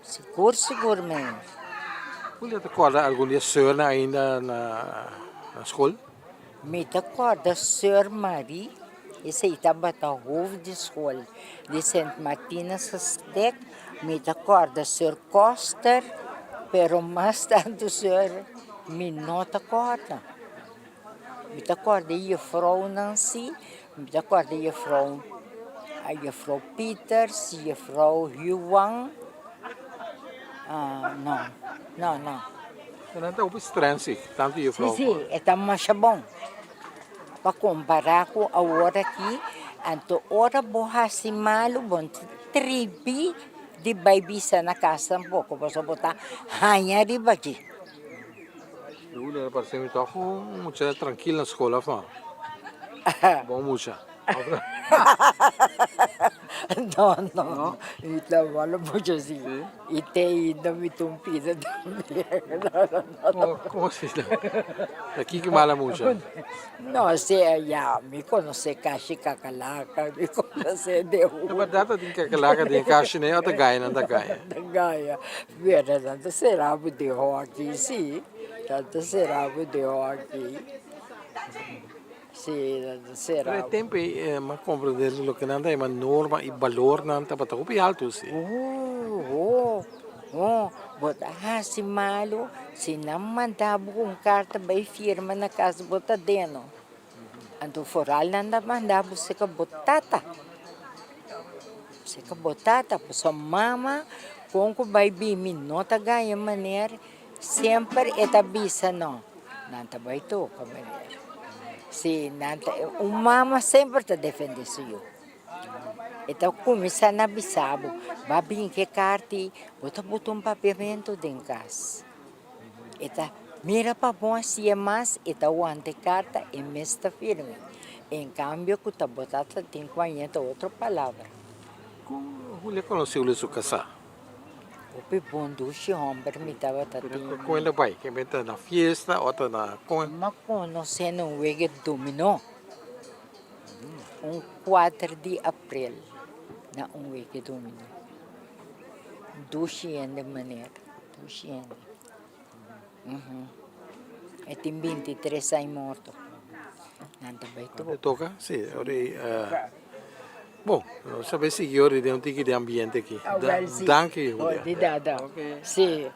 Seguro mesmo. Huli te acorda algum dia sur ainda na escola? Me acorda, Sr. Marie, esse aí estava na rua de escola de Santa Martina Sostec, me acorda, Sr. Coster, pero mais tanto, Sr. me não acorda. Me acorda, a Frau Nancy, me acorda, a Frau Peters, a Frau Huang, Não. Não está o estranho, sim. Tanto eu falo. Sim, está mais bom. Para comparar com a hora aqui, então, hora borra assim malo, bom, tribi de baibisa na casa um pouco, você botar ranha riba aqui. Eu lembro para ser muito muito tranquilo na escola, fã. Bom, mucha. Não. Então, fala muito assim. E tem ainda me tumpida também. Como assim? Aqui que mala mucha. Não, sei, já, me conhece caixa cacalaca, me conhece de Na verdade, tem que aquela que tem caixa, né? Outra gaia, não da gaia. Da Gaia. Vera, tanto será de aqui, sim. Tanto será de aqui. Sim, tanto será. Pero tempo ma compreender lo que nanda é uma norma e valor nanda para o alto, sim. Bota assim malo, se não mandar uma carta bem firme na casa, bota dentro. Ando foral nanda mandar você que botata. Você que botata, sua mama, com que vai bim, nota ganha maneira, sempre é tabisa não. Nanta vai tocar maneira. Se nanta, mama sempre te defende isso. Então começa na bisabo, vai bem que carta, botar papiamento dentro casa. Então mira para bom se é mais, então o antecarta é mesta firme. Em cambio, que a botata tem 40 outra palavra. Como ele conheceu o seu casar? O pepão se homem me estava tratando. Com ele vai, que vem na festa, outra na... Mas conhecendo um wege dominó, 4 de abril, na um wege dominó. 200 de maneira, 200. E tem 23 anos morto. Nada vai tu. Toca? Sim. Bom, sabe se io de um tipo de ambiente aqui. Danke, Julia. De nada. Sim.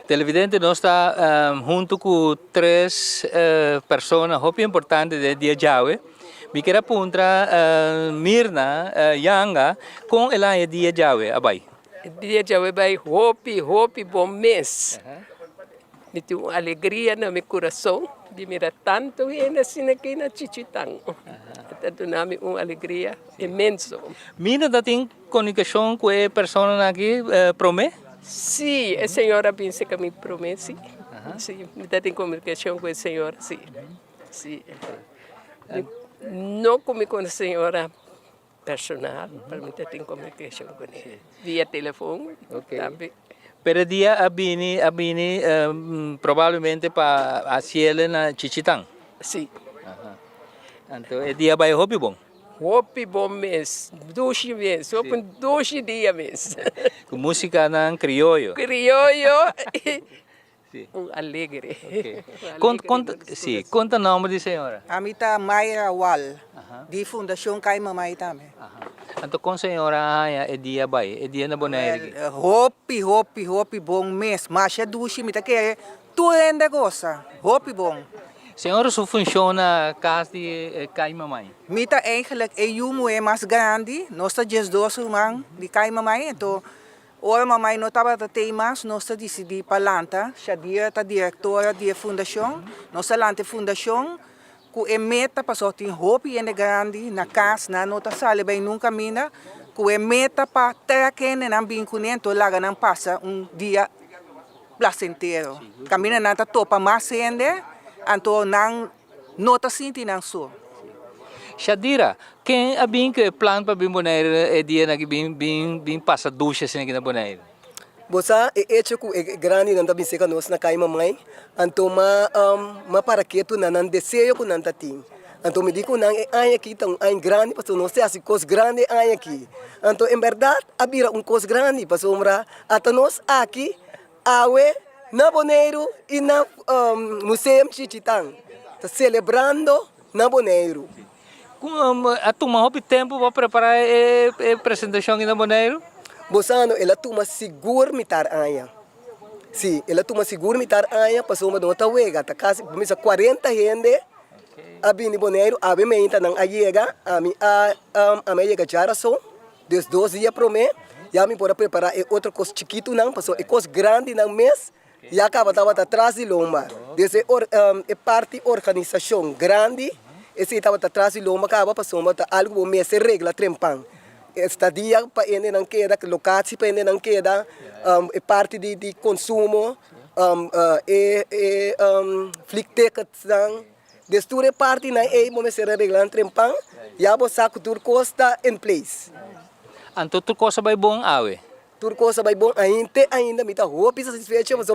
Televidente, nós está junto com três pessoas muito importantes de dia Jawe. Me quero apontar Mirna Yanga com ela é dia Jawe, abai. Dia Jawe vai hopi bom mês. Me tem uma alegria no meu coração de mirar tanto gente assim aqui na Chichitang. Tanto nami uma alegria imensa. Mirna tem comunicação com a pessoa aqui, promete? Sim, a senhora pensa que me promete. Sim, me tem comunicação com a senhora, sim. Sim. Não comigo com a senhora personal, para mim tem comunicação com ela. Via telefone, também. Pero dia abini provavelmente para a cielo na Chichitang. Sim. Então, é dia vai hopi bom. Hopi bom mês, 12 meses, open 12 dias mês. Com música na criollo. Criollo e alegre. Conta o nome da senhora. Amita Mayra Wal, di Fundação Kai Mamãe também. Então, com a senhora é dia vai, é dia na Bonaire. Hopi bom mês, mas é 12 mita que é tudo ainda gosta. Hopi bom. Senhora, só funciona a casa de Kai Mamãe? Mita eigenlijk é o mais grande, nós temos 2 irmãos de Kai Mamãe, então ora mamãe não estava a ter mais, nós decidimos para Lanta, Shadia é diretora da fundação, nós Lanta fundação, que é meta para só ter hopi ainda grande na casa, na nota sala bem nunca mina, que é meta para ter que não vinculento lá não passa dia placentero. Camina nata topa mais ainda. Então, não nota sinti não sou. Shadira, quem é bem que plano para bem Bonaire é dia na que bem passa ducha assim aqui na Bonaire? Você é hecho que grande não também seca nós na Kai Mamãe, então ma para que tu não desejo que não tem. Então me digo não é aqui tão grande, porque nós temos assim coisa grande aqui. Então em verdade abira coisa grande, para sombra até nós aqui awe na Bonaire e na Museu Chichitang, está celebrando na Bonaire. A turma houve tempo para preparar a apresentação na Bonaire? Bosano, ela toma seguro mitar anha. Sim, ela toma seguro mitar anha, passou uma nota wega, tá quase, começa 40 gente, a bini Bonaire, a bem menta não a chega, a mim chega já só, dos 12 dias para mim, e a mim pode preparar outra coisa chiquito não, passou é coisa grande não mês. E acaba estava atrás de Loma. Desse é parte organização grande. Esse estava atrás de Loma, acaba passando algo mês regla trempang. Estadia para ele não queda, locação para ele não queda, é parte de consumo, flictecas não. Desture parte na é momento ser regla trempang. E a bolsa cultura costa em place. Então tudo coisa vai bom awe. Tudo coisa vai bom ainda me tá roupa satisfeito, mas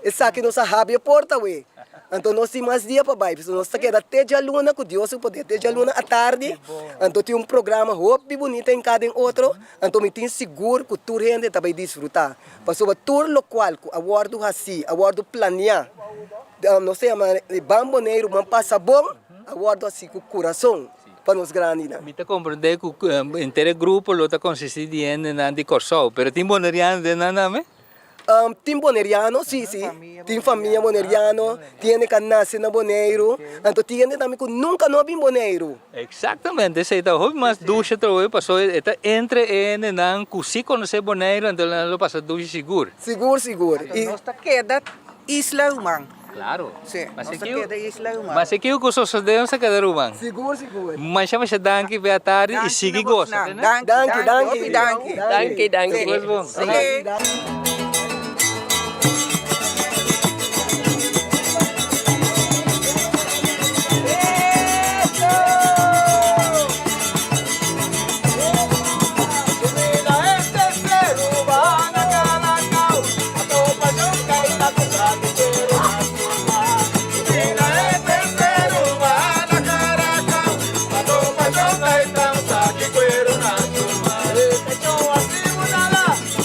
esse aqui não sabe a porta we. Então nós temos mais dia para baixo, nós tá queda até a luna com Deus poder até a luna à tarde. Então tem programa roupa bonita em cada outro, então me tem seguro que toda gente tá vai desfrutar. Passou tour local, com awardo assim, awardo planear. Não sei, mas bamboneiro, man passa bom, awardo assim com coração. Para os grandes. Me te compreender que o inteiro grupo lo está consistindo de Corsol, pero tem boneriano de nada me? Tem boneriano, sim. Tem família boneriano, tem que nascer na Bonaire, então tem também que nunca não vim Bonaire. Exatamente, esse é o mais ducha trovo, passou entre ele não consigo conhecer Bonaire, então lo passa ducha seguro. Seguro. E nós tá queda Isla Humang. Claro. Sim, mas aqui o que sucedeu se cada rumang. Seguro. Mas chama se danke be tarde e sigue gosta. Danke.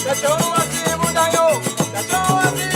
Cachorro assim, mudayo, cachorro assim,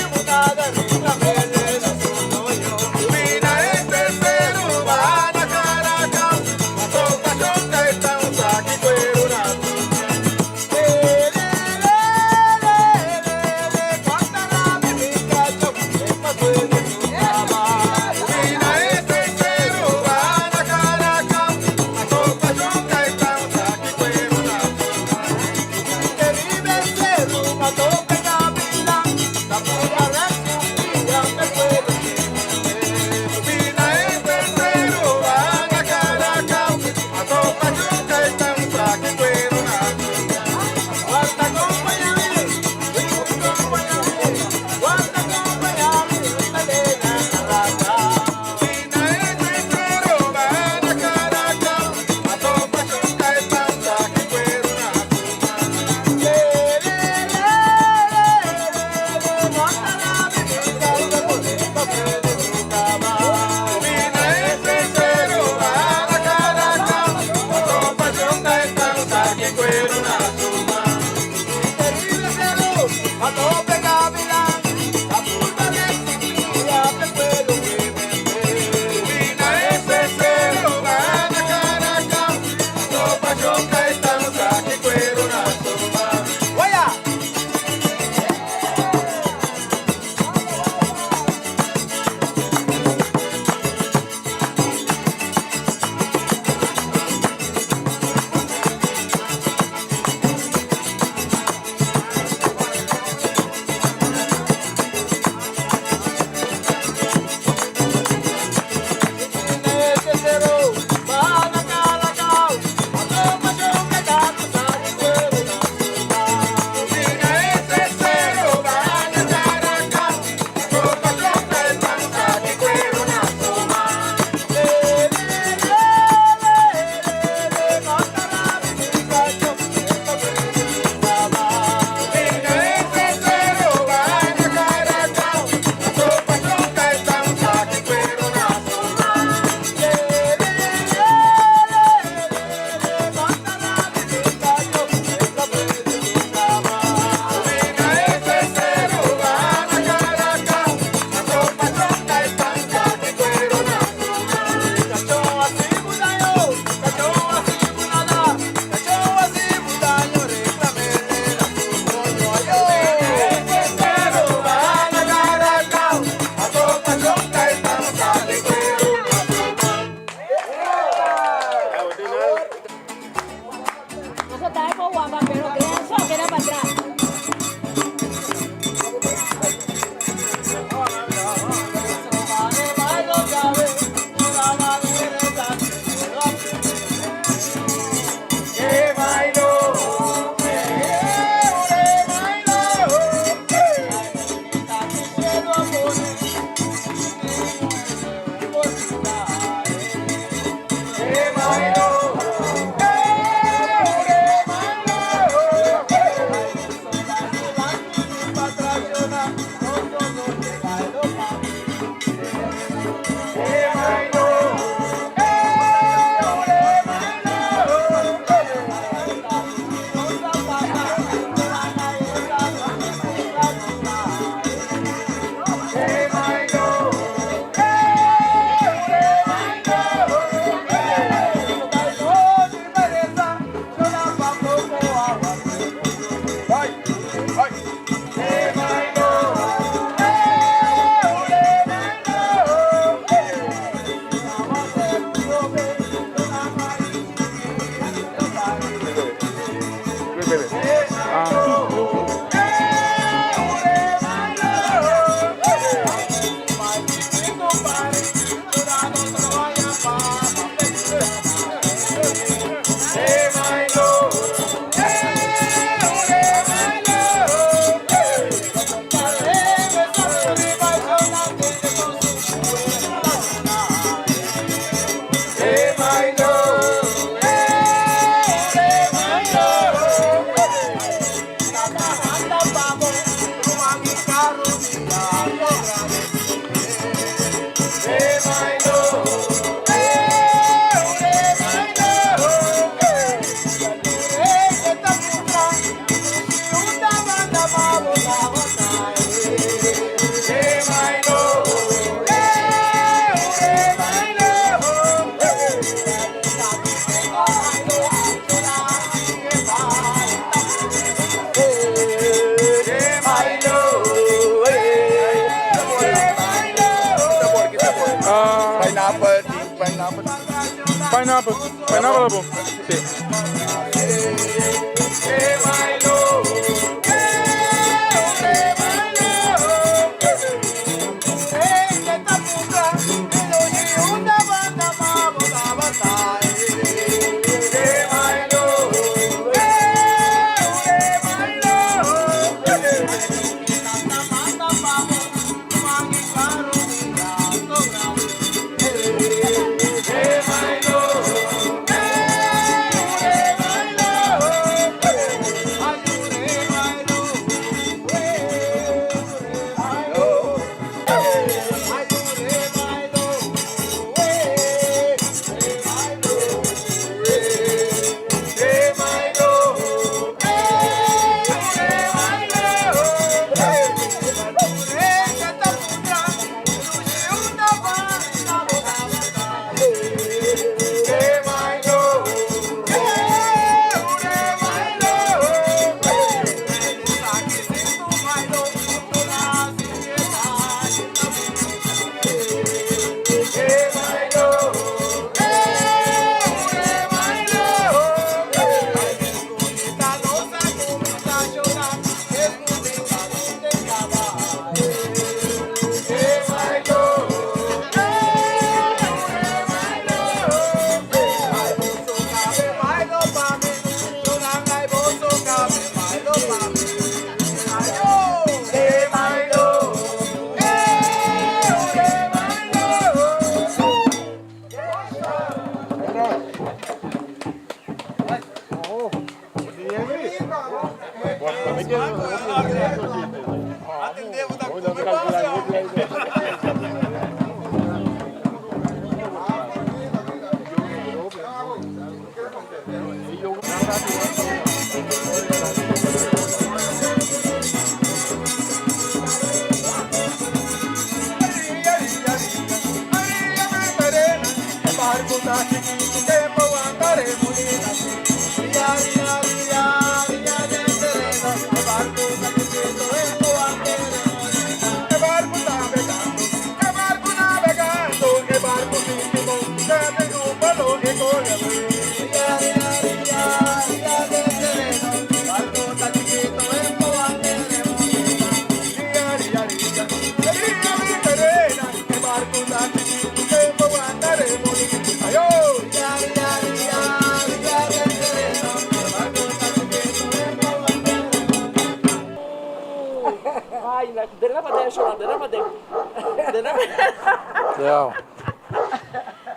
Pineapple. Pineapple bom.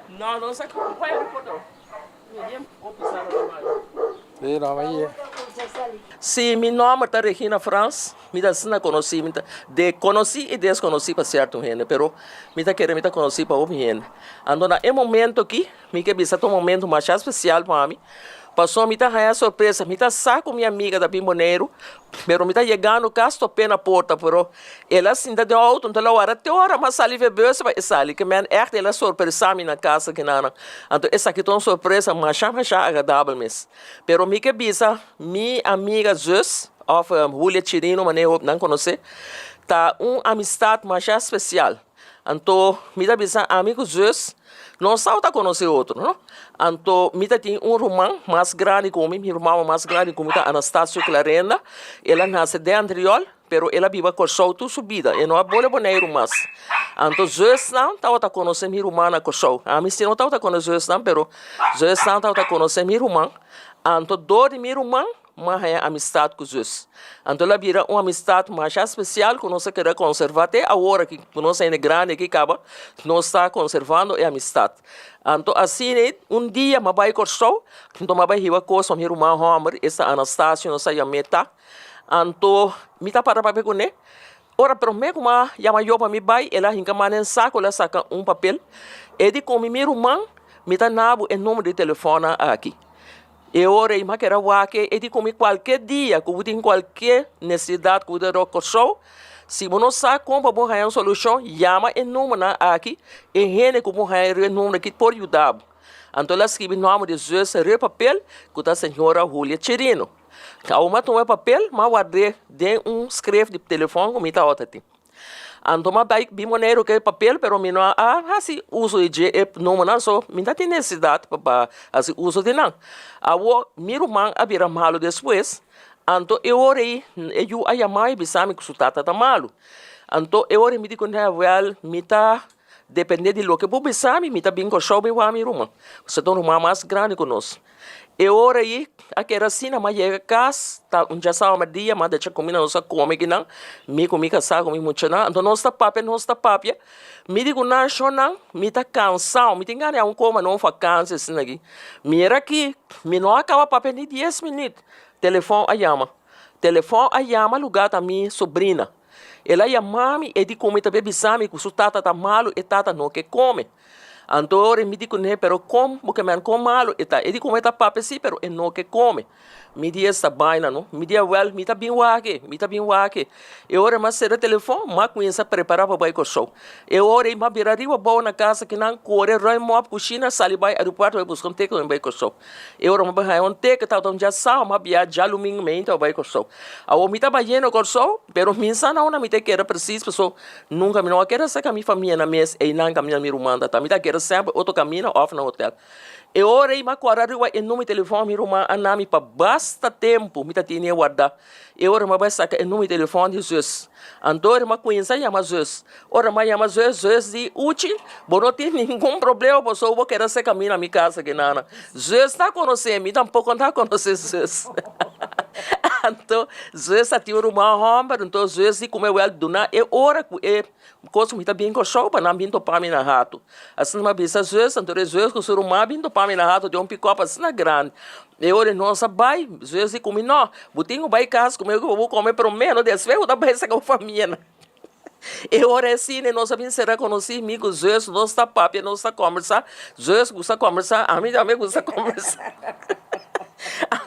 Não, não sei qual é o portão. Sim, meu nome é Regina Franz. Me não conheci, conheci e desconheci para certo gente, pero me quero conhecer para outro gente. Ando na momento aqui, me que bisa um momento mais especial para mim. Passou me a surpresa, me saco minha amiga da Pimboneiro, pero me chegando cá, estou pé na porta, pero ela assim da auto, então ela hora até hora, mas ali vê bem para sali, que men echt ela surpresa me na casa que nana. Então essa aqui uma surpresa, mas agradável mesmo. Pero me que bisa, minha amiga Jus, of Julia Chirino, mas não conhece, tá amistade mais especial. Então me da bisa amigo Jus, não salta conhecer outro, não? Então, me tem irmão mais grande como meu irmão mais grande como Anastácio Clarenda. Ela nasce de anterior, pero ela vive com show toda sua vida. E não é boa boneiro mais. Então, Jesus não estava conhecendo minha irmã na show. A mim não estava conhecendo Jesus não, pero Jesus não estava conhecendo minha irmã. Então, dor de minha irmã, mas é amistade com Jesus. Então, ela vira uma amistade mais especial que nós queremos conservar até a hora que nós ainda grande que acaba, nós está conservando a amistade. Então, assim, dia, eu vou show, então eu vou ir a coisa, minha irmã Homer, essa Anastácio, não sei a meta. Então, me está para pegar, né? Ora, pero me como já maior para me vai, ela encaminha saco, ela saca papel, e de como minha irmã, me está nabo o número de telefone aqui. E ora, eu quero que ele come qualquer dia, que tem qualquer necessidade que você roca show. Se você não sabe como você uma solução, chama o número aqui e ele como o número aqui por ajudar. Então, ela escreve o nome de Jesus em papel, que é a senhora Julia Chirino. Ao matar o papel, mas guardei de escreve de telefone como está outra. Anto ma bai bimoneiro que papel, pero mino assim uso de não não só, minta tem necessidade para assim uso de não. Awo miro man abira malo depois. Anto eu orei, eu a yamai bisami que sutata tá malo. Anto eu orei me digo né, well, mita depende de lo que bu bisami, mita bingo show be wa mi ruma. Você tá numa mais grande conosco. Eu orei, aquela assim, mas chega casa, tá já sabe uma dia, mas deixa comer nossa come que não, me comi casar comi muito não, então nossa papia, me digo não só não, me tá cansado, me tem ganhar coma não faz câncer assim aqui, me era aqui, me não acaba papel nem 10 minutos, telefone a chama lugar da minha sobrinha, ela chama-me e diz como tá bebisami, que o tata tá malo e tata não quer comer. Antore me dico né, pero como, porque man com malo, ele come tá papo sim, pero ele não que come. Me dia essa baina, não? Me dia well, me tá bem wake. Eu ora mas será telefone, mas conheça preparar para vai com show. Eu ora mas virariwa boa na casa que não corre, roi mob cozinha, sali vai aeroporto vai buscar teco em vai com show. Eu ora mas vai on teco tá então já sabe, mas via já luminho mente vai com show. A me tá baiano com show, pero minsa não me te quer preciso, pessoa nunca me não quer essa com minha família na mesa e não caminha me rumanda, tá me tá quer sempre outro caminho off no hotel. Eu orei mas corariwa e número telefone me rumanda anami para basta tempo me tá tinha guardar. Eu ora mas saca e número telefone de Jesus. Andor mas conheça chama Jesus. Ora mas chama Jesus de útil, bom não tem nenhum problema, pessoa vou querer ser caminho na minha casa que nana. Jesus está conhecendo, me tampouco não conhece Jesus. Então, Jesus até o rumah homem, então Jesus como eu el dona e ora e coisa me tá bem com show para não vir topar me na rato. Assim mas bisa Jesus, então Jesus com o rumah vir topar me na rato de pick-up assim na grande. E ora nossa bai, Jesus como não, botinho bai casa como eu vou comer pelo menos desvelo da bai com a família. E ora assim, nós sabemos será conhecido amigos Jesus, nós está papo, nós está conversar, Jesus gosta conversar, a mim também gosta conversar.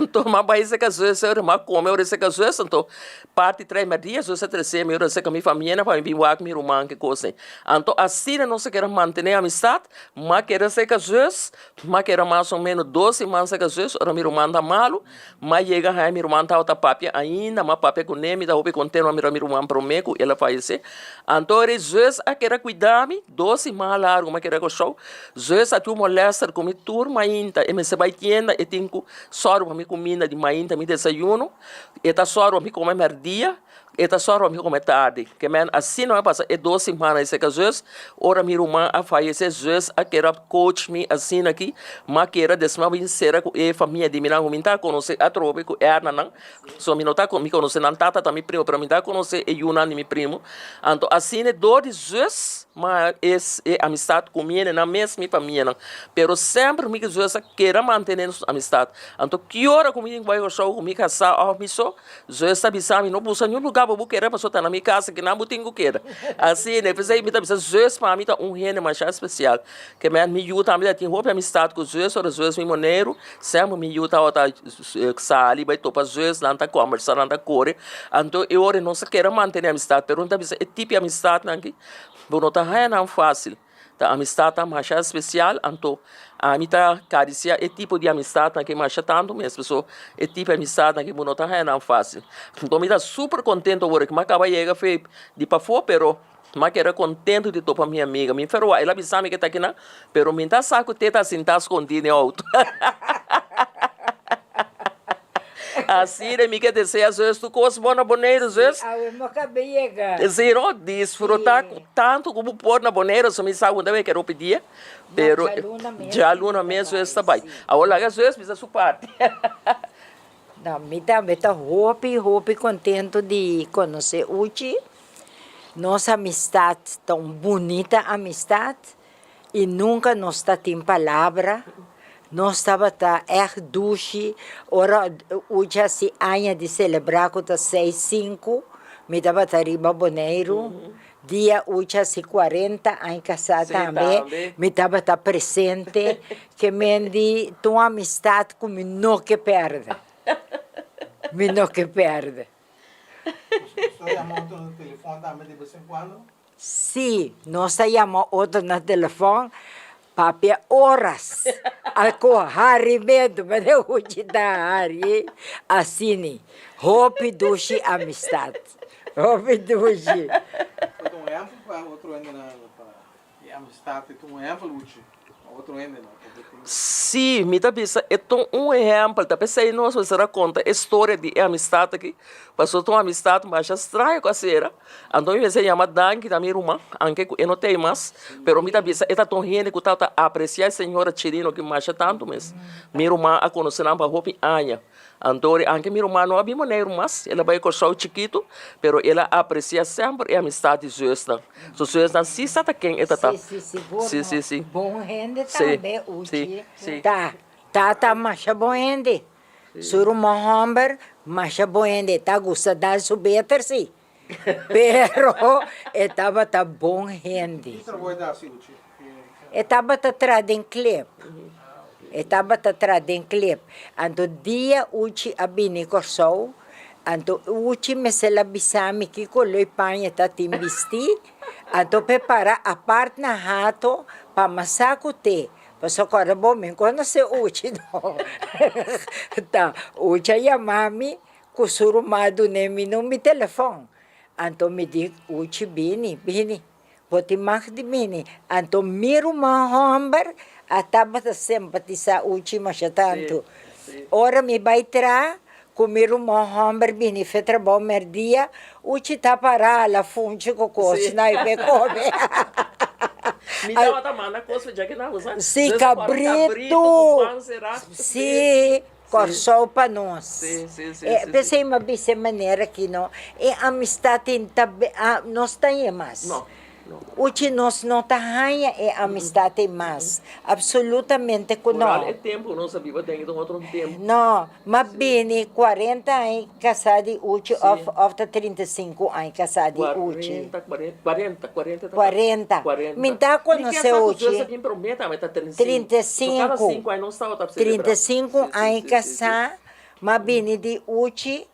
Então, mas vai ser que Jesus é uma come, eu sei que Jesus então parte 3 dias, Jesus 3 eu sei que minha família vai vir com minha irmã que coisa. Então, assim nós quer manter a amizade, mas quer ser que Jesus, mas quer mais ou menos 12 semanas que Jesus, ora minha irmã tá malo, mas chega a minha irmã tá outra papia ainda, mas papia com neme, da roupa contendo minha irmã prometo, ela faz então Jesus a quer cuidar-me 12 semanas largo, mas quer que show. Jesus a tu molesta com minha turma ainda, e me se vai tienda e tenho soro para me comida de manhã, me desayuno, e tá soro para me comer merdia, e tá soro para me comer tarde. Que men assim não é passar, é 12 semanas que Jesus, ora minha irmã a falecer, Jesus a querer coach me assim aqui, mas querer desmar bem ser com a família de mim, não me tá conhecer a tropa com ela não, só me não tá me conhecer não tata também primo para me tá conhecer e Yuna me primo, então assim é dor de Jesus, mas é amizade comigo na mesma família não, pero sempre me que Jesus querer manter nossa amizade. Então que hora comigo vai o show comigo casar, me só Jesus sabe sabe não busca nenhum lugar para querer para estar na minha casa que não tenho que assim né precisa me tá Jesus para mim tá rene mais especial que me ajuda também tem roupa amizade com Jesus ou Jesus me moneiro sempre me ajuda a outra sali vai topar Jesus lá tá conversar lá tá corre então eu ora não se quer manter a amizade pergunta é tipo de amizade aqui não tá não fácil tá amizade tá mais especial então a mim tá caricia é tipo de amizade que mais tanto mesmo pessoa é tipo de amizade que não tá não fácil então me tá super contente agora que acaba chega foi de para fora pero mas era contente de topar minha amiga me ferou ela bisame que tá aqui não pero me tá saco teta assim tá escondido em alto. Assim, me quer dizer, às vezes, tu coisa boa na boneira, às vezes. Ah, eu acabei de chegar. Dizer, desfrutar tanto como pôr na boneira, se me sabe onde eu quero pedir, pero já aluna mesmo, está bem. Agora, às vezes, precisa sua parte. Não, me tá roupa contente de conhecer hoje. Nossa amizade, tão bonita amizade, e nunca nós está tem palavra. Nós estava duche, ora hoje se anos de celebrar com 6-5, me estava riba boneiro, dia hoje se 40 anos casada também, me estava presente, que me di tua amizade como não que perde, me não que perde. Você chamou no telefone também de vez em quando? Sim, nós chamamos outro no telefone. Papia horas. Ako hari medo, mas eu vou te dar hari. Assim, roupa duche amistade. Roupa duche. Então é para outro ende na e amistade tu exemplo Uchi outro ende não sim me tá pensa é exemplo tá pensa aí nós você conta a história de amistade aqui passou tua amistade mas estranha com a cera então eu sei chamar danke da minha irmã anche eu não tenho mais pero me tá pensa é tão gente que tá apreciar a senhora Chirino que mais tanto mas minha irmã a conhecer na roupa anha Andori, anche minha irmã não havia maneira mas ela vai com o chiquito, pero ela aprecia sempre a amistade justa. So justa sim está quem é tá. Sim. Bom rende também uchi. Tá macha bom rende. Suru Mohamber, macha bom rende. Tá gosta da subeter sim. Pero estava tá bom rende. Estava tá tradem clip. Estava tratando clip. Anto dia uchi abini korsou, anto uchi mesela bisami que coloi panha tá timbisti, anto prepara a parte na rato para masaco te. Passo agora bom me conhece uchi não. Tá, uchi a mami kusurumado ne mi no mi telefone. Anto me di uchi bini. Poti mak di bini. Anto miru mahomber ataba ta simpatizar última tanto. Ora me vai tra comer hamburger bini fetra bom merdia, uchi tá para la funche com coisa na ipe come. Me dá uma mana coisa já que não usa. Sim, cabrito. Sim. Corsou para nós. Sim. Pensei uma dessa maneira que não é amistade nós temos mais. Não. Uchi nós não tahanha é amistade mais. Absolutamente com nós. É tempo, não sabia, tem outro tempo. Não, mas bem, 40 anos casado Uchi, ou 35 anos casado Uchi. 40. Me dá conhecer Uchi. 35 anos casado, mas bem de Uchi,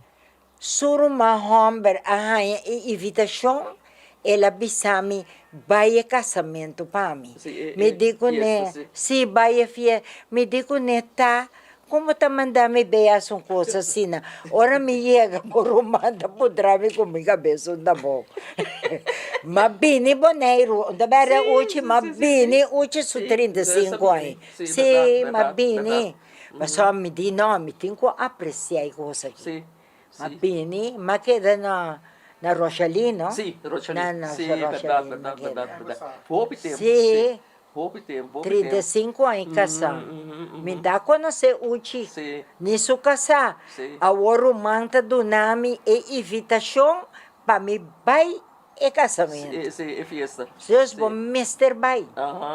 suruma homber a invitação. Ela bisami vai casamento para mim. Me digo né, se vai fiesta, me digo né tá, como tá mandando me beijar são coisas assim, ora me chega por manda podrá me comer cabeça da boca. Mas bem boneiro, da beira hoje, mas bem hoje sou 35 anos. Sim, mas bem, mas só me diz não, me tenho que apreciar coisa aqui. Mas bem, mas que na Rochalino? Sim, Rochalino. Sim, verdade. Pouco tempo. Sim. Pouco tempo. 35 anos casado. Me dá conhecer Uchi. Nisso casar. A orumanta do nome e invitação para me vai e casamento. Sim, é festa. Deus bom, Mr. Bai.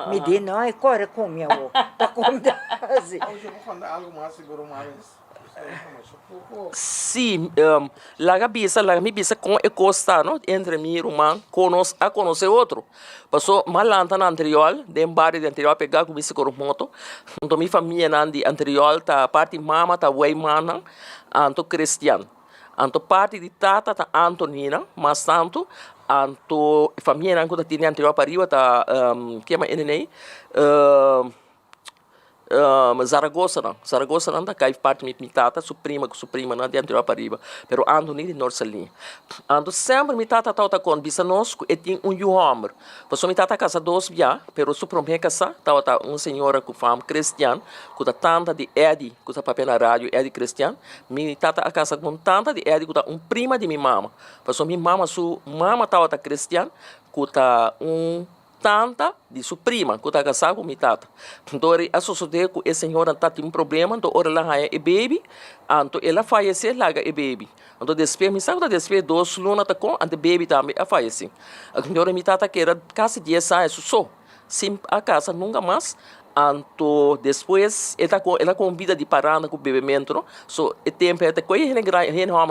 Me diz, não, é corre com minha avó. Tá contando assim. Hoje eu vou falar algo mais seguro mais. Sim, lá me bisa com a costa, não? Entre minha irmã, a conhecer outro. Passou malanta na anterior, de embate de anterior, pegar com isso com moto. Então minha família na anterior, tá parte mama, tá way mana, anto cristiano. Anto parte de tata, tá Antonina, mas tanto, anto família na que tinha anterior para riba, tá, que é mais neném, Zaragoza não tá cai parte minha tata suprima não de anterior para riba pero ando nem de norte ando sempre minha tata tá com bisa nós e tem homem passou minha tata casa dois já pero su primeira casa tá senhora com fama cristiana com a tanta de Eddie com a papel na rádio Eddie cristiano minha tata a casa com tanta de Eddie com prima de minha mama passou minha mama su mama tá cristiana com tanta de sua prima, que está casada com minha tata. Então, a sociedade com a senhora está tendo problema, então, ela é baby, então, ela faleceu, lá é baby. Então, depois, me sabe, depois, 2 lunas, tá com, a baby também a faleceu. Então, minha tata que era quase 10 anos, só, sim, a casa, nunca mais. Então, depois, ela convida de parar com o bebimento, não? So, o tempo, até que a homem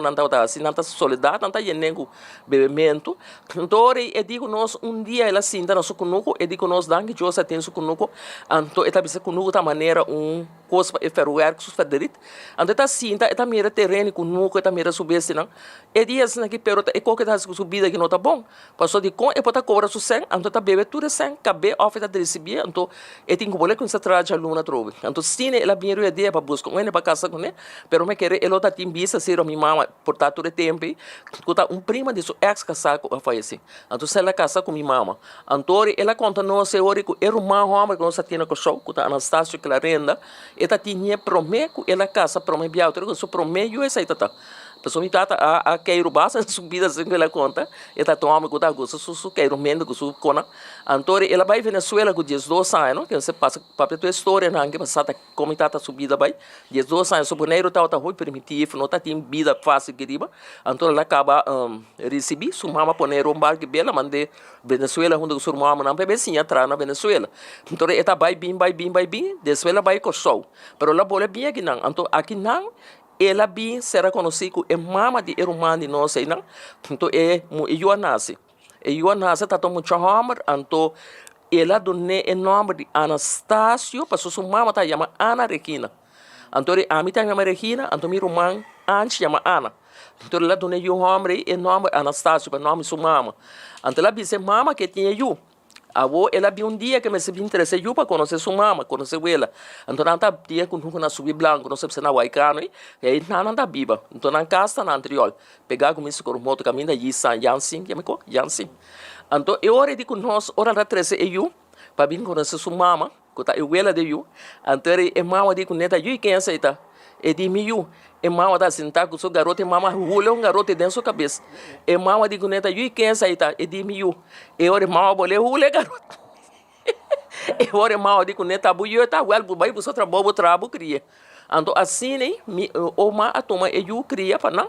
não está assim, não está soledade, não está com bebimento. Então, eu digo, nós, dia, ela sinta nosso conosco, eu digo, nós, danke, Deus, tem isso conosco. Então, ela pensa conosco da maneira, coisa para ferroar que Frederic. Então tá cinta, tá mira terreno com nuco, tá mira subir assim não. E dias na que pero e qualquer das subida que não tá bom. Passou de com e pode cobrar su sen, então tá bebe tudo sen, cabe off da recibir, então e tem que bolar com essa traja luna trove. Então cine ela vinha ideia para buscar um para casa com né, pero me querer ela tá timbisa ser a minha mama portar todo tempo, que tá prima de su ex casado a fallecer. Então se ela casa com minha mama. Então ela conta no se ori que era uma homem que nós tinha com show, que tá Anastácio que ela renda, e tá tinha prometo ela casa prometo biauter que su prometo eu essa tá. Pessoa me trata a queiro basta subida sem que ela conta, e tá toma que tá gosto su queiro mendo que su cona. Então ela vai Venezuela com 12 anos, que você passa para tua história não que passada como tá subida vai. 12 anos suponeiro tá muito primitivo, não tá tem vida fácil que riba. Então ela acaba receber sua mama poner um barco bela mande Venezuela onde sua mama não bebe sim entrar na Venezuela. Então ela vai bem, depois ela vai com show. Pero ela bola bem aqui não. Então aqui não ela bem será conhecido é mama de irmã de nós aí não. Então eu nasci. Eu nasci tá tomando chamar, então ela done o nome de Anastácio, passou sua mama tá chama Ana Regina. Então a mim tá chama Regina, então minha irmã antes chama Ana. Então ela done o nome Anastácio para nome sua mama. Então ela disse mama que tinha eu. Avô, ela viu dia que me se interessa eu para conhecer sua mama, conhecer ela. Então não tá dia com na subir branco, não sei se na Waikano, e aí não tá viva. Então na casa na anterior, pegar com isso com o moto caminho da Yisan Yansin, que me co Yansin. Então eu ora de com nós, ora da 13 eu para vir conhecer sua mama, que tá eu ela de eu. Então é mama de com neta eu quem aceita. E de mim e mama da sentar com seu garoto e mama rula garoto dentro da sua cabeça. E mama de guneta e quem aceita e de mim e ora mama bole rula garoto. E ora mama de guneta buio tá well bu vai bu só trabalho trabo cria. Então assim né o ma atoma e eu cria para não.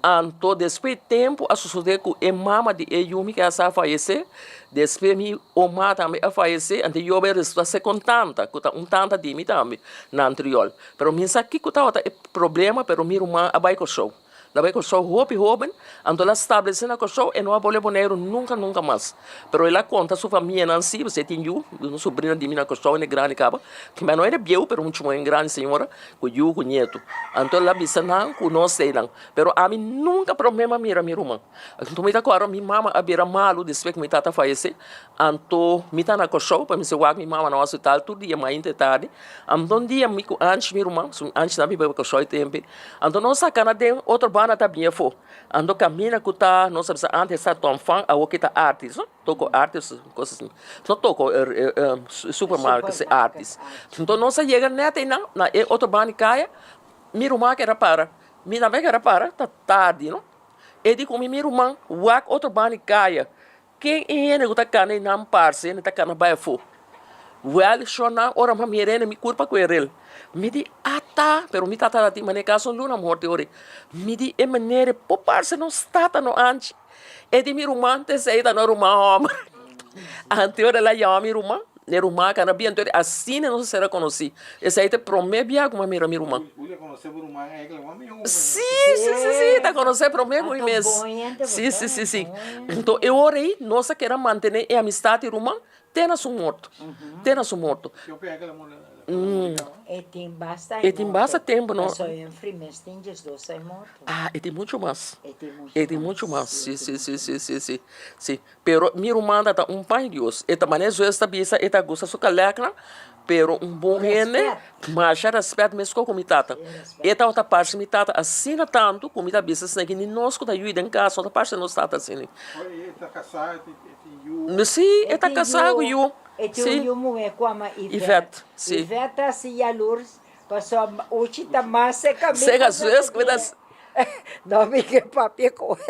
Então depois tempo a suceder com e mama de eu me que essa fallecer. Depois me o ma também a fallecer, então eu ver isso se contenta, que tá tanta de mim também na anterior. Pero minha aqui que tá problema, pero minha irmã vai com show. La vai com show hopi hoben, então ela estabelecendo com show e não a bole boneiro nunca mais. Pero ela conta sua família não se você tem eu, uma sobrinha de mim com show em grande caba, que mas não era bieu, pero muito mais grande senhora, com eu com neto. Então ela bisa não, com nós sei não. Pero a mim nunca problema minha irmã. Então me tá agora minha mama a beira malo depois que minha tata falece, então me tá na com show para me se minha mama no hospital todo dia mais tarde. Então dia me antes minha irmã, antes da minha com show tempo. Então nós sacana de outro bana tá bem fo. Ando caminha que tá, não sabe se antes está tão fã, a o que tá artes, toco artes, coisas assim. Só toco supermarket artes. Então não se chega neta não, na outro bana caia, minha irmã que era para, minha vez que era para, tá tarde, não? E digo minha irmã, outro bana caia. Quem é que tá cana não parse, tá cana vai fo. Well, shona ora ma mirene mi curpa com ele. Mi di ata, pero mi tata di mane caso luna morte ore. Mi di e manere poparse non stata no anci. E di mi rumante sei da no ruma home. Ante ora la yami ruma, ne ruma kana bi ante assim não será conheci. Esse aí te promete como mi ruma. Sim, tá conhecer promete muito mesmo. Sim. Então eu orei, nossa quero manter a amizade ruma. Tena su morto. E tem bastante tempo, não? Só em Frimes tem 12 mortos. Ah, e tem muito mais. Sim. Pero minha irmã tá pai de Deus. E também esta bisa, eta gosta sua calacra, pero bom rene, mas respeito mesmo com a tata. Eta outra parte me tata assina tanto, como a bisa, que nem nós que tá em casa, outra parte não está assim. Eta casado. Sim, está casado com eu. Sim. Eu morei com a Ivete. Sim. Ivete assim a luz, passou o chita massa caminho. Chega às vezes que das não me que papel coisa.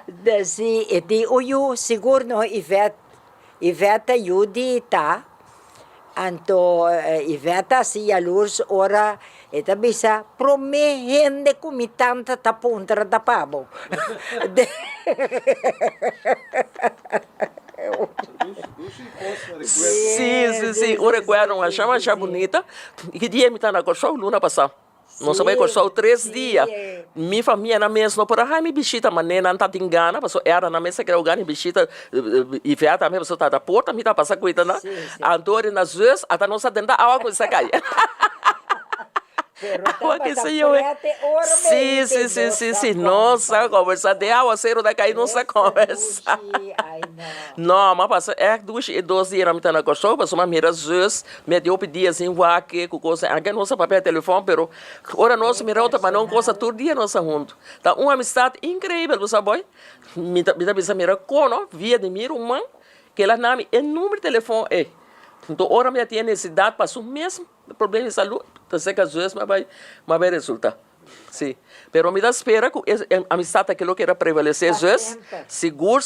Desse e de eu seguro no Ivete ayudita. Anto Ivete assim a luz ora eta bisa promehende kumi tanta tapuntra da pabo. Sim. O recuerdo uma chama bonita. Que dia me tá na show luna passar. Nós vai Corsol 3 dias. Minha família na mesa, não por aí, me visita, mas nem não tá te engana, porque era na mesa que eu ganho, visita, e vê também, porque tá da porta, me tá passando coisa, né? Antônio, nas vezes, até não se atenta, água com essa caia. Sim. Nossa, conversa de água, zero da cair, nossa conversa. Não, mas passa, 2 dias na minha coisa, mas uma mira vezes, me deu pedir assim, que coisa, aqui não sabe papel telefone, pero, ora nós mira outra, mas não coisa todo dia nossa junto. Tá uma amizade incrível, você sabe? Me dá mira cono, via de mira uma, que ela não me, número de telefone é. Então, ora me tem necessidade para o mesmo problema de saúde, então sei que às vezes vai resultar. Sim, pero me dá espera que a amizade aquilo que era prevalecer, às vezes, seguro.